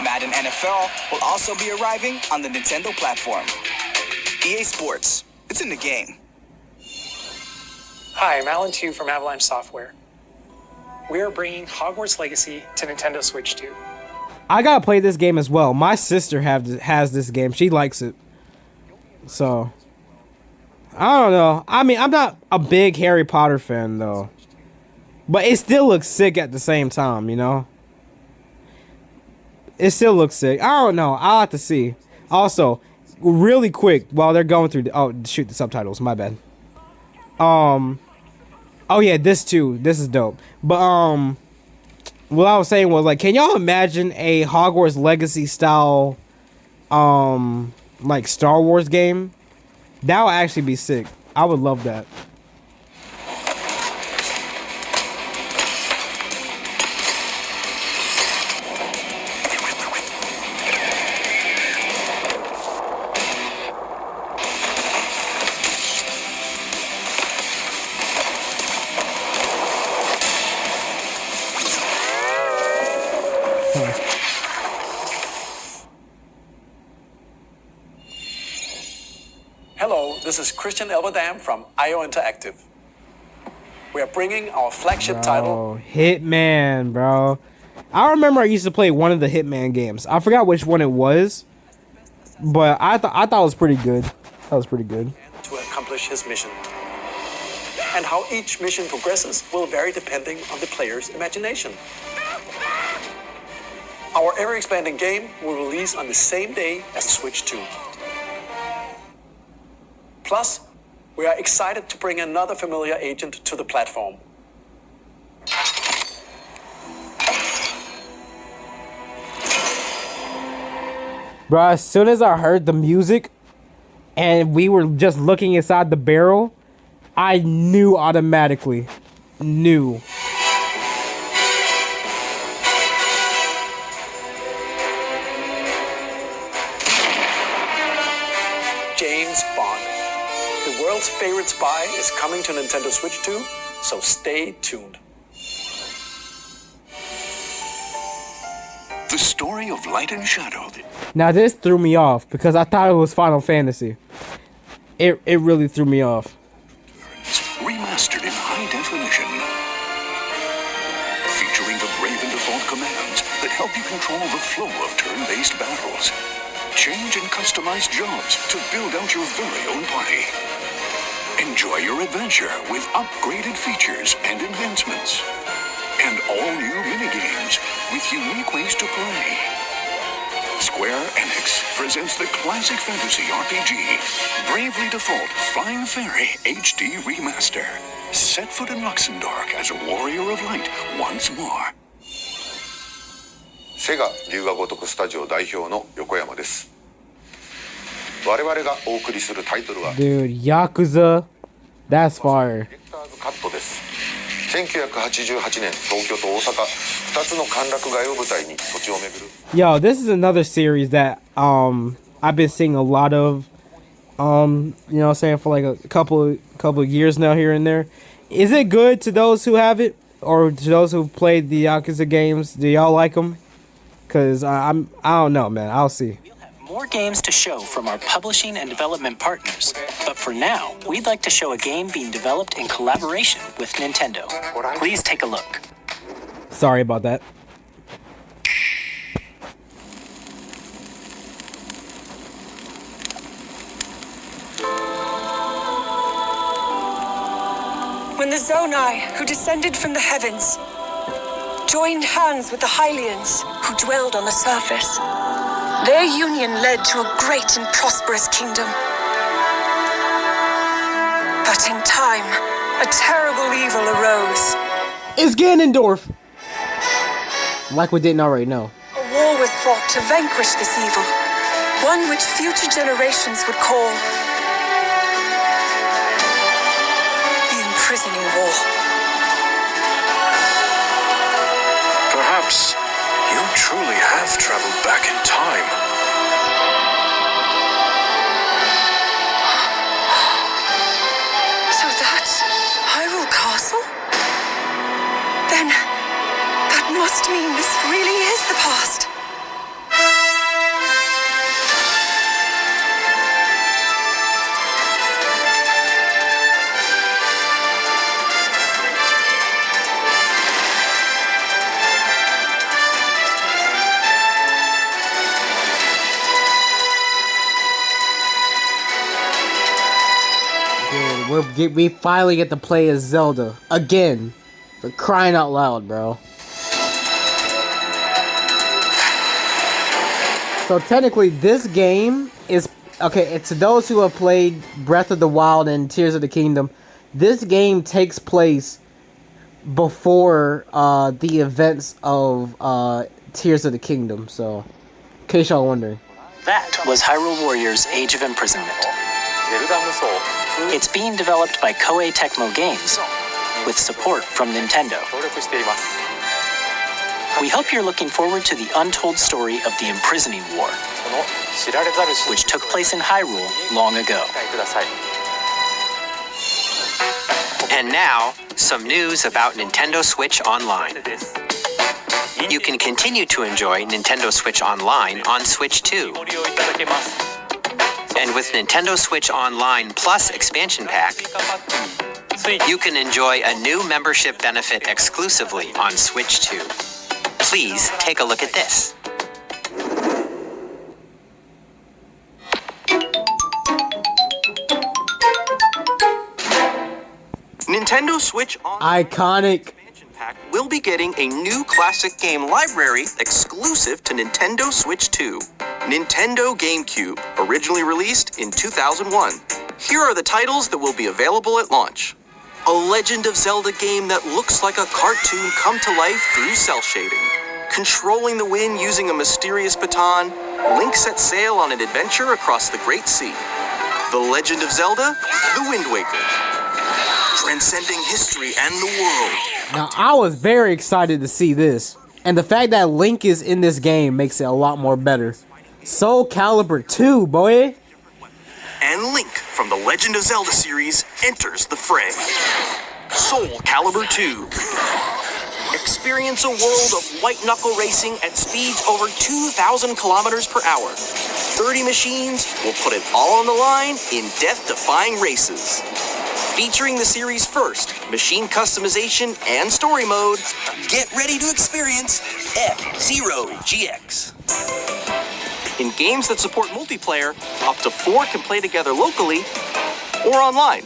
Madden NFL will also be arriving on the Nintendo platform. EA Sports, it's in the game. Hi, I'm Alan Tu from Avalanche Software. We are bringing Hogwarts Legacy to Nintendo Switch 2. I gotta play this game as well. My sister has this game. She likes it. So, I don't know. I mean, I'm not a big Harry Potter fan, though. But it still looks sick at the same time, you know? It still looks sick. I don't know. I'll have to see. Also, really quick, while they're going through... Oh, shoot, the subtitles. My bad. Oh, yeah, this too. This is dope. But, what I was saying was, like, can y'all imagine a Hogwarts Legacy style, like, Star Wars game? That would actually be sick. I would love that. Hello, this is Christian Elverdam from IO Interactive. We are bringing our flagship title. Hitman, bro. I remember I used to play one of the Hitman games. I forgot which one it was, but I thought it was pretty good. That was pretty good. To accomplish his mission. And how each mission progresses will vary depending on the player's imagination. Our ever-expanding game will release on the same day as the Switch 2. Plus, we are excited to bring another familiar agent to the platform. Bro, as soon as I heard the music and we were just looking inside the barrel, I knew automatically. Knew. James Bond. The world's favorite spy is coming to Nintendo Switch 2, so stay tuned. The story of light and shadow. Now this threw me off because I thought it was Final Fantasy. It really threw me off. Remastered in high definition. Featuring the brave and default commands that help you control the flow of turn-based battles. Change and customize jobs to build out your very own party. Enjoy your adventure with upgraded features and enhancements. And all new minigames with unique ways to play. Square Enix presents the classic fantasy RPG, Bravely Default Flying Fairy HD Remaster. Set foot in Luxembourg as a warrior of light once more. セガ龍が如くスタジオ代表の横山です。我々がお送りするタイトルは Dude, Yakuza, that's fire. カットです。1988年東京と大阪2つの歓楽街を舞台に土地を巡る Yo, this is another series that I've been seeing a lot of you know what I'm saying, for like a couple of years now here and there. Is it good to those who have it, or to those who've played the Yakuza games? Do y'all like them? Cause I don't know, man. I'll see. More games to show from our publishing and development partners, but for now, we'd like to show a game being developed in collaboration with Nintendo. Please take a look. Sorry about that. When the Zonai, who descended from the heavens, joined hands with the Hylians, who dwelled on the surface, their union led to a great and prosperous kingdom. But in time, a terrible evil arose. It's Ganondorf! Like we didn't already know. A war was fought to vanquish this evil, one which future generations would call the imprisoning war. Perhaps you truly have traveled back in time. So that's Hyrule Castle? Then that must mean this really is the past. We finally get to play as Zelda again. For crying out loud, bro. So technically, this game is okay. It's to those who have played Breath of the Wild and Tears of the Kingdom. This game takes place before the events of Tears of the Kingdom. So, in case y'all wondering, That was Hyrule Warriors: Age of Imprisonment. It's being developed by Koei Tecmo Games with support from Nintendo. We hope you're looking forward to the untold story of the Imprisoning War, which took place in Hyrule long ago. And now, some news about Nintendo Switch Online. You can continue to enjoy Nintendo Switch Online on Switch 2. And with Nintendo Switch Online Plus Expansion Pack, you can enjoy a new membership benefit exclusively on Switch 2. Please take a look at this. Nintendo Switch Online iconic. will be getting a new classic game library exclusive to Nintendo Switch 2. Nintendo GameCube, originally released in 2001. Here are the titles that will be available at launch. A Legend of Zelda game that looks like a cartoon come to life through cell shading. Controlling the wind using a mysterious baton, Link sets sail on an adventure across the Great Sea. The Legend of Zelda, The Wind Waker. Transcending history and the world. Now, I was very excited to see this. And the fact that Link is in this game makes it a lot more better. Soul Calibur 2, boy. And Link from the Legend of Zelda series enters the fray. Soul Calibur 2. Experience a world of white-knuckle racing at speeds over 2,000 kilometers per hour. 30 machines will put it all on the line in death-defying races. Featuring the series' first machine customization and story mode, get ready to experience F-Zero GX. In games that support multiplayer, up to 4 can play together locally or online.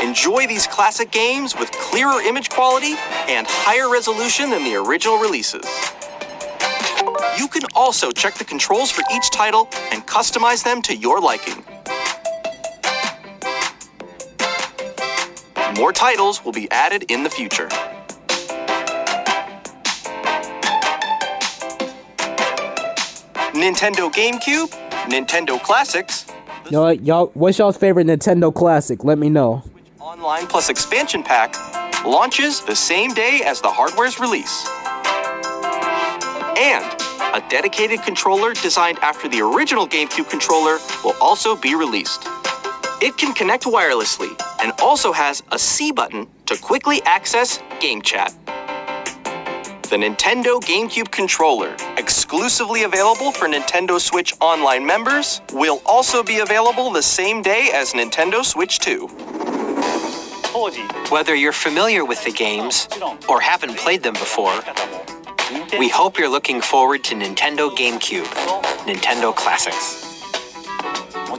Enjoy these classic games with clearer image quality and higher resolution than the original releases. You can also check the controls for each title and customize them to your liking. More titles will be added in the future. Nintendo GameCube, Nintendo Classics. Y'all, what's y'all's favorite Nintendo classic? Let me know. Online Plus Expansion Pack launches the same day as the hardware's release. And a dedicated controller designed after the original GameCube controller will also be released. It can connect wirelessly and also has a C button to quickly access Game Chat. The Nintendo GameCube controller, exclusively available for Nintendo Switch Online members, will also be available the same day as Nintendo Switch 2. Whether you're familiar with the games or haven't played them before, we hope you're looking forward to Nintendo GameCube, Nintendo Classics.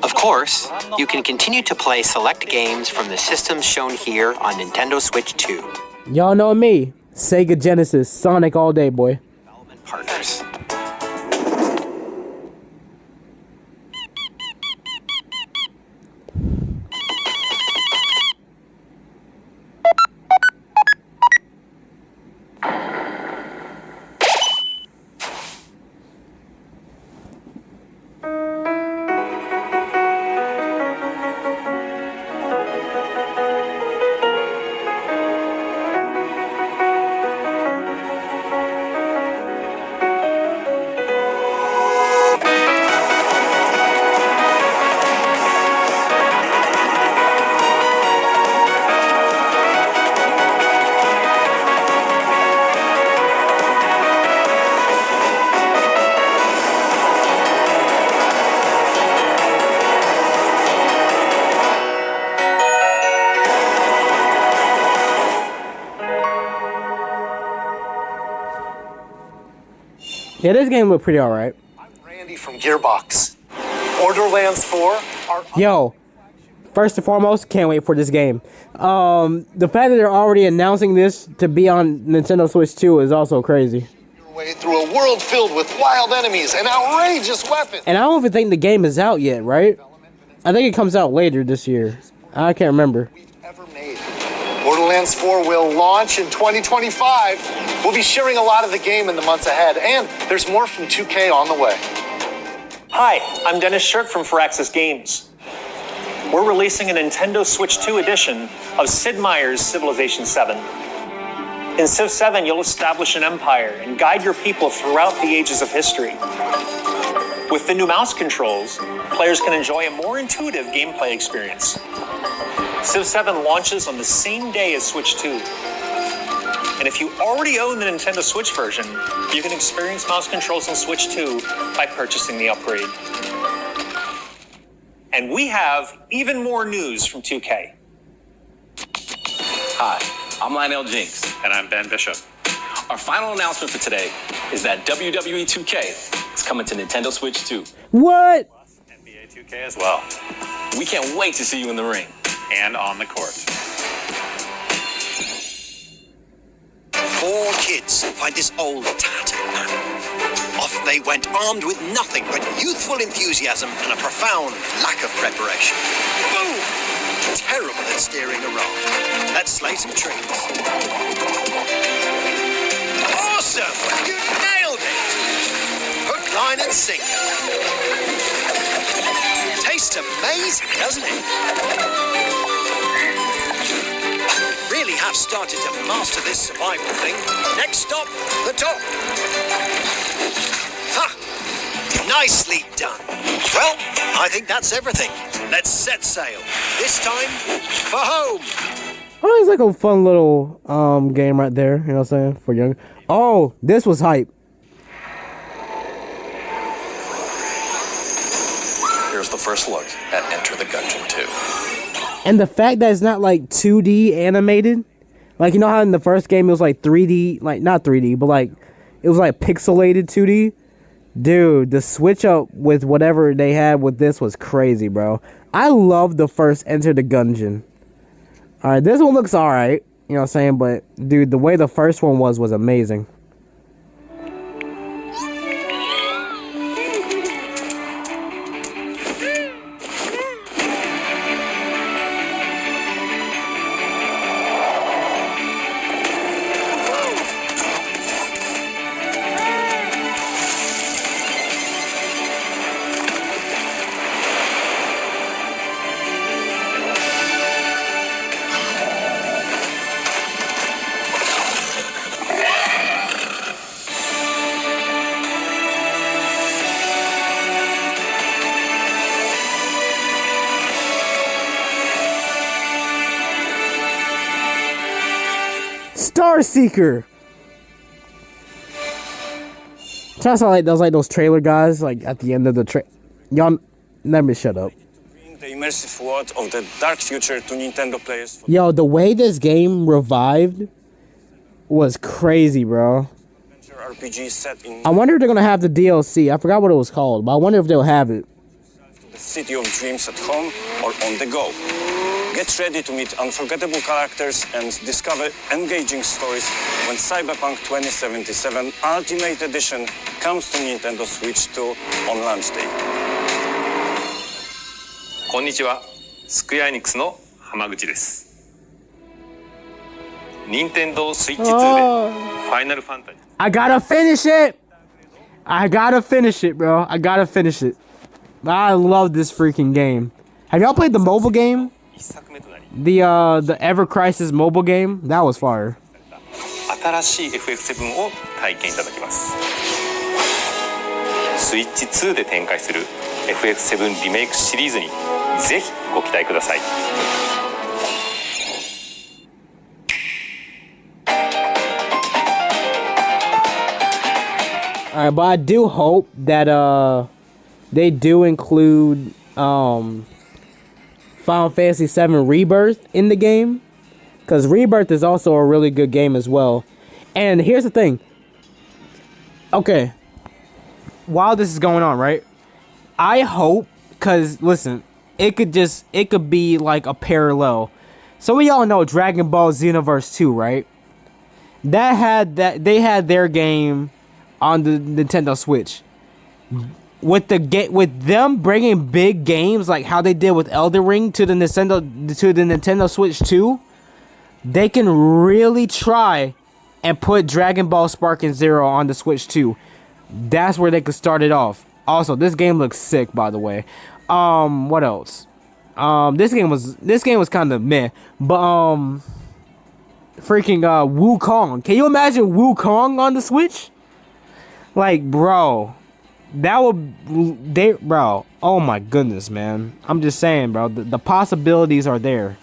Of course, you can continue to play select games from the systems shown here on Nintendo Switch 2. Y'all know me. Sega Genesis. Sonic all day, boy. Partners. Yeah, this game looked pretty alright. Randy from Gearbox. Borderlands 4 are... Yo, first and foremost, can't wait for this game. The fact that they're already announcing this to be on Nintendo Switch 2 is also crazy. Way through a world filled with wild enemies and outrageous weapons. And I don't even think the game is out yet, right? I think it comes out later this year. I can't remember. Borderlands 4 will launch in 2025. We'll be sharing a lot of the game in the months ahead, and there's more from 2K on the way. Hi, I'm Dennis Shirk from Firaxis Games. We're releasing a Nintendo Switch 2 edition of Sid Meier's Civilization 7. In Civ 7, you'll establish an empire and guide your people throughout the ages of history. With the new mouse controls, players can enjoy a more intuitive gameplay experience. Civ 7 launches on the same day as Switch 2. And if you already own the Nintendo Switch version, you can experience mouse controls on Switch 2 by purchasing the upgrade. And we have even more news from 2K. Hi, I'm Lionel Jinks. And I'm Ben Bishop. Our final announcement for today is that WWE 2K is coming to Nintendo Switch 2. What? NBA 2K as well. We can't wait to see you in the ring. And on the court. 4 kids find this old tattered man. Off they went armed with nothing but youthful enthusiasm and a profound lack of preparation. Boom! Terrible at steering a raft. Let's slay some trees. Awesome! You nailed it! Hook, line and sinker. Tastes amazing, doesn't it? Really have started to master this survival thing. Next stop, the top. Ha! Nicely done. Well, I think that's everything. Let's set sail. This time for home. Oh, it's like a fun little game right there. You know what I'm saying? For young. Oh, this was hype. Here's the first look at Enter the Gungeon 2. And the fact that it's not like 2D animated. Like, you know how in the first game it was like 3D, like not 3D, but like it was like pixelated 2D? Dude, the switch up with whatever they had with this was crazy, bro. I love the first Enter the Gungeon. Alright, this one looks alright, you know what I'm saying? But, dude, the way the first one was amazing. Star Seeker. Try to like those trailer guys like at the end of the y'all let me shut up. The immersive world of the dark future to Nintendo players. Yo, the way this game revived was crazy, bro. RPG set in I wonder if they're gonna have the DLC. I forgot what it was called, but I wonder if they'll have it. the city of dreams at home or on the go. Get ready to meet unforgettable characters and discover engaging stories when Cyberpunk 2077 Ultimate Edition comes to Nintendo Switch 2 on launch day. こんにちは、スクエアエニックスの浜口です。任天堂スイッチ2でファイナルファンタジー I gotta finish it! I gotta finish it, bro. I gotta finish it. I love this freaking game. Have y'all played the mobile game? The Ever Crisis mobile game? That was fire. 新しい FF7 を体験いただきます。スイッチ2で展開する FF7 リメイクシリーズにぜひご期待ください。Alright, but I do hope that they do include Final Fantasy VII Rebirth in the game, because Rebirth is also a really good game as well. And here's the thing. Okay, while this is going on, right? I hope, because listen, it could be like a parallel. So we all know Dragon Ball Xenoverse 2, right? They had their game on the Nintendo Switch. With them bringing big games like how they did with Elden Ring to the Nintendo Switch 2, they can really try and put Dragon Ball Sparking Zero on the Switch 2. That's where they could start it off. Also, this game looks sick, by the way. What else? This game was kind of meh, but freaking Wukong. Can you imagine Wukong on the Switch? Like, bro, bro, oh my goodness, man. I'm just saying, bro, the possibilities are there.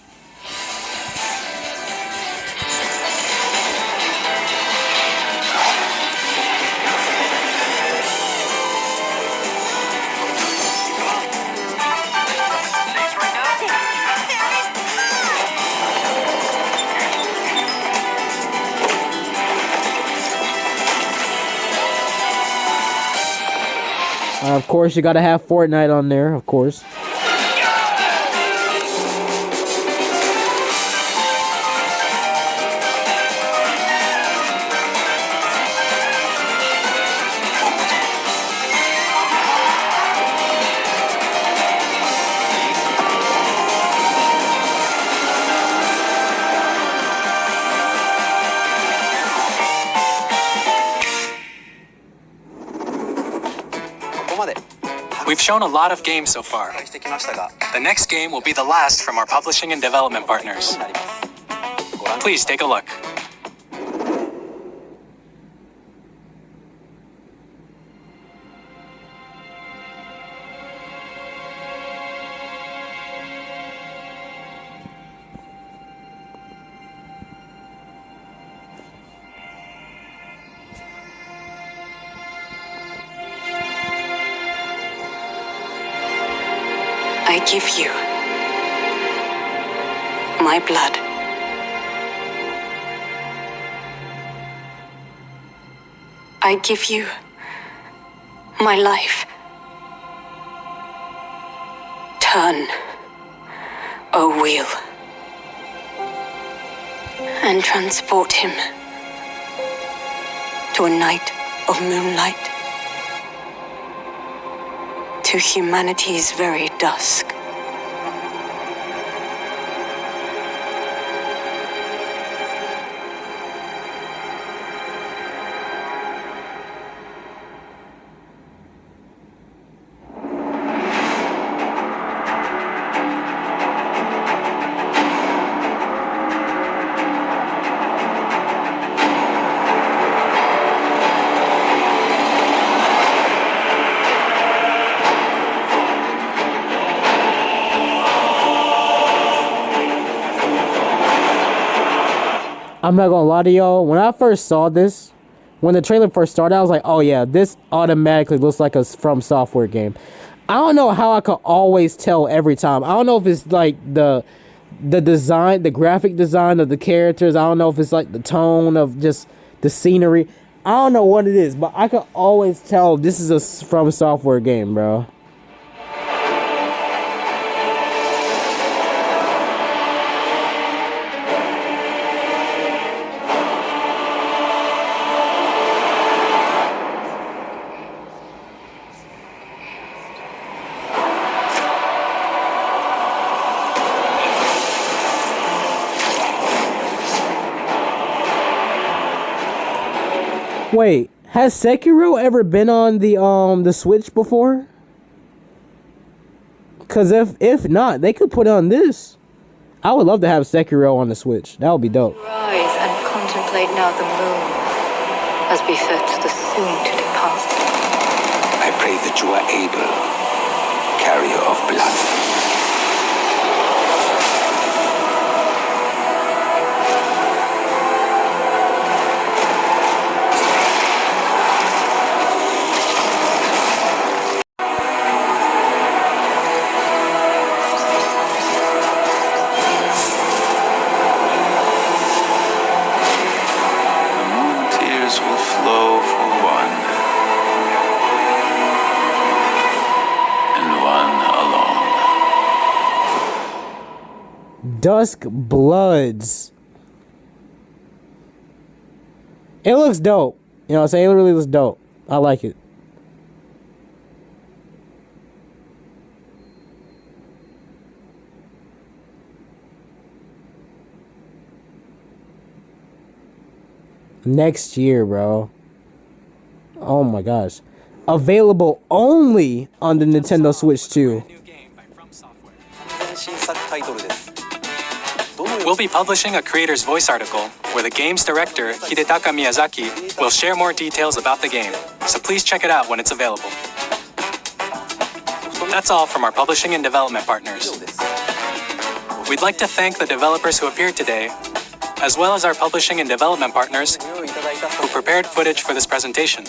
Of course, you gotta have Fortnite on there, of course. We've shown a lot of games so far. The next game will be the last from our publishing and development partners. Please take a look. I give you my blood. I give you my life. Turn, O wheel, and transport him to a night of moonlight, to humanity's very dusk. I'm not gonna lie to y'all, when I first saw this, when the trailer first started, I was like, oh yeah, this automatically looks like a From Software game. I don't know how I could always tell every time. I don't know if it's like the design, the graphic design of the characters. I don't know if it's like the tone of just the scenery. I don't know what it is, but I could always tell this is a From Software game, bro. Wait, has Sekiro ever been on the Switch before? Cause if not, they could put on this. I would love to have Sekiro on the Switch. That would be dope. Rise and contemplate now the moon, as befits the soon to depart. I pray that you are able, carrier of blood. Dusk Bloods. It looks dope. You know what I'm saying? It really looks dope. I like it. Next year, bro. Oh my gosh. Available only on the Nintendo Switch 2. We'll be publishing a creator's voice article where the game's director, Hidetaka Miyazaki, will share more details about the game, so please check it out when it's available. That's all from our publishing and development partners. We'd like to thank the developers who appeared today, as well as our publishing and development partners who prepared footage for this presentation.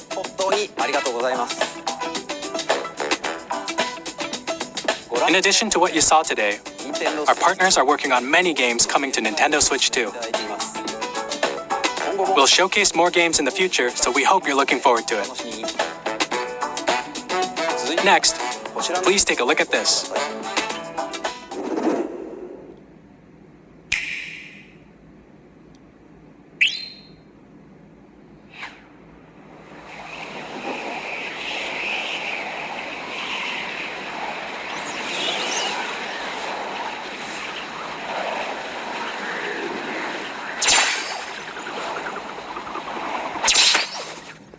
In addition to what you saw today, our partners are working on many games coming to Nintendo Switch 2. We'll showcase more games in the future, so we hope you're looking forward to it. Next, please take a look at this.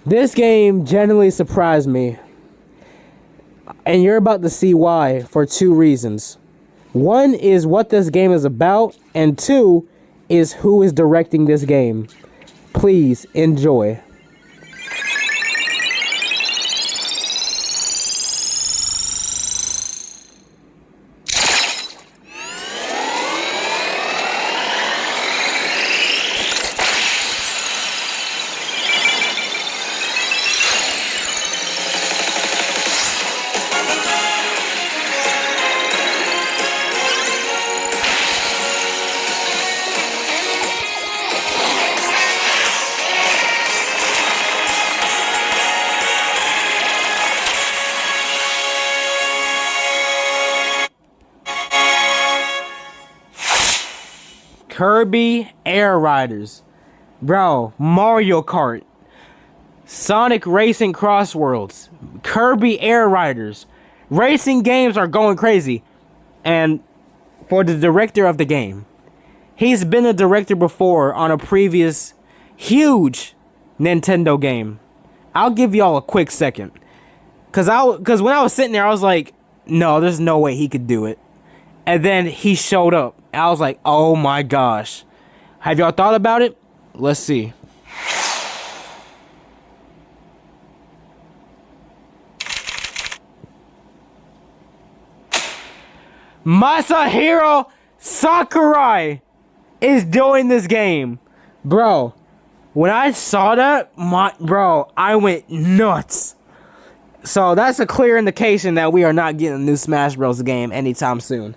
This game genuinely surprised me. And you're about to see why for two reasons. One is what this game is about, and two is who is directing this game. Please enjoy. Kirby Air Riders. Bro, Mario Kart. Sonic Racing Cross Worlds. Kirby Air Riders. Racing games are going crazy. And for the director of the game, he's been a director before on a previous huge Nintendo game. I'll give y'all a quick second. Cause when I was sitting there, I was like, no, there's no way he could do it. And then he showed up. And I was like, oh my gosh. Have y'all thought about it? Let's see. Masahiro Sakurai is doing this game. Bro, when I saw that, I went nuts. So that's a clear indication that we are not getting a new Smash Bros. Game anytime soon.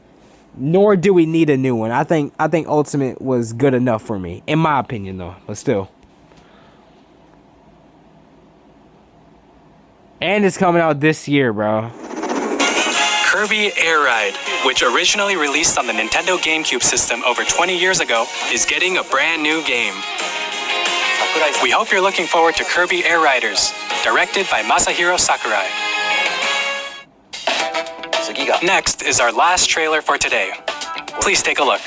Nor do we need a new one. I think Ultimate was good enough for me. In my opinion, though. But still. And it's coming out this year, bro. Kirby Air Ride, which originally released on the Nintendo GameCube system over 20 years ago, is getting a brand new game. We hope you're looking forward to Kirby Air Riders, directed by Masahiro Sakurai. Next is our last trailer for today. Please take a look.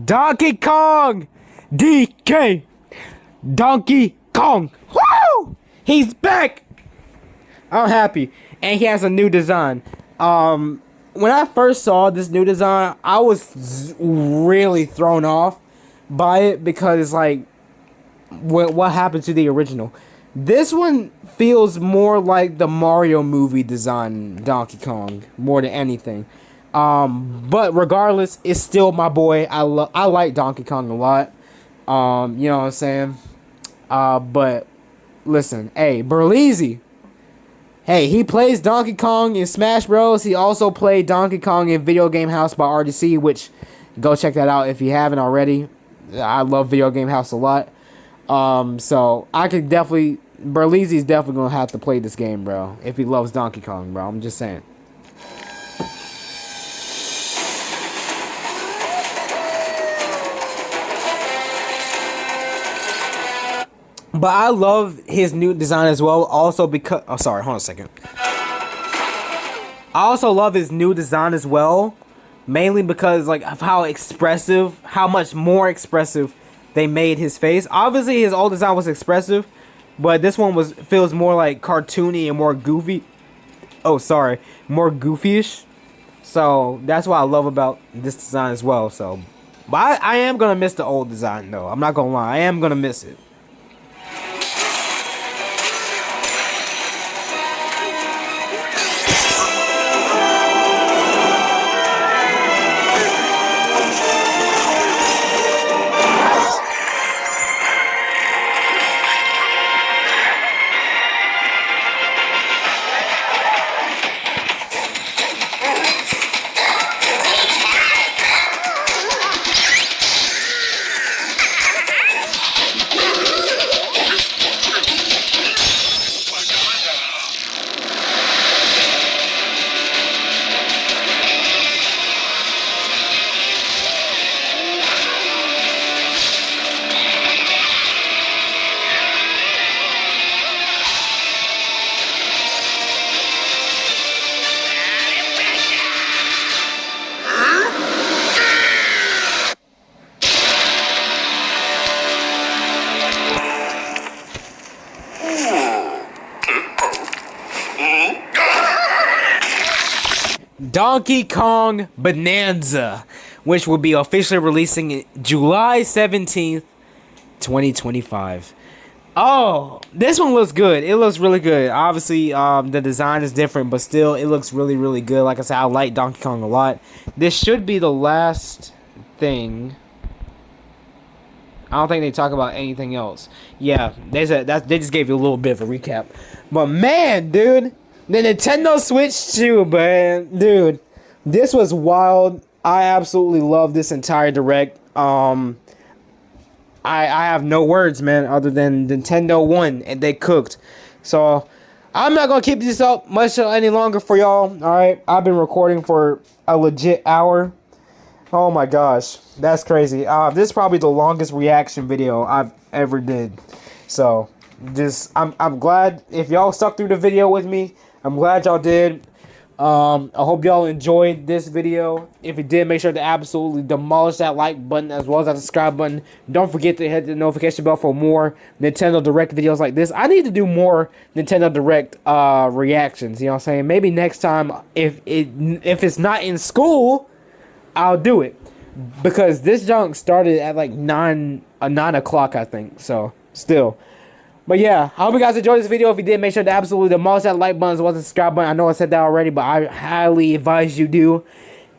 Donkey Kong! DK! Donkey Kong! Woo! He's back! I'm happy. And he has a new design. When I first saw this new design, I was really thrown off by it because, like, what happened to the original? This one feels more like the Mario movie design Donkey Kong more than anything. But regardless, it's still my boy. I like Donkey Kong a lot. You know what I'm saying? But listen, hey, Berleezy. Hey, he plays Donkey Kong in Smash Bros. He also played Donkey Kong in Video Game House by RDC, which go check that out if you haven't already. I love Video Game House a lot. So I could definitely, Berleezy's definitely gonna have to play this game, bro, if he loves Donkey Kong, bro. I'm just saying. But I love his new design as well. Also because... Oh, sorry. Hold on a second. I also love his new design as well. Mainly because, like, of how expressive... How much more expressive they made his face. Obviously, his old design was expressive. But this one feels more, like, cartoony and more goofy. Oh, sorry. More goofy-ish. So, that's what I love about this design as well. So, but I am going to miss the old design, though. I'm not going to lie. I am going to miss it. Donkey Kong Bonanza. which will be officially releasing July 17th, 2025. Oh, this one looks good. It looks really good. Obviously, the design is different, but still, it looks really, really good. Like I said, I like Donkey Kong a lot. This should be the last thing. I don't think they talk about anything else. Yeah, they said that they just gave you a little bit of a recap. But man, dude, the Nintendo Switch 2, man, dude, this was wild. I absolutely love this entire direct. I have no words, man, other than Nintendo won and they cooked. So I'm not gonna keep this up much any longer for y'all. All right, I've been recording for a legit hour. Oh my gosh, that's crazy. This is probably the longest reaction video I've ever did. So just I'm glad if y'all stuck through the video with me. I'm glad y'all did. I hope y'all enjoyed this video. If you did, make sure to absolutely demolish that like button as well as that subscribe button. Don't forget to hit the notification bell for more Nintendo Direct videos like this. I need to do more Nintendo Direct reactions. You know what I'm saying? Maybe next time, if it's not in school, I'll do it. Because this junk started at like 9 o'clock, I think. So, still. But yeah, I hope you guys enjoyed this video. If you did, make sure to absolutely demolish that like button as well as the subscribe button. I know I said that already, but I highly advise you do.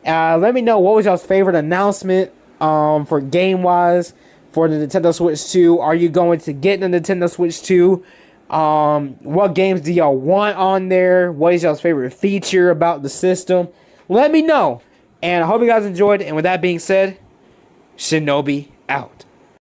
Let me know what was y'all's favorite announcement for game-wise for the Nintendo Switch 2. Are you going to get the Nintendo Switch 2? What games do y'all want on there? What is y'all's favorite feature about the system? Let me know. And I hope you guys enjoyed. And with that being said, Shinobi out.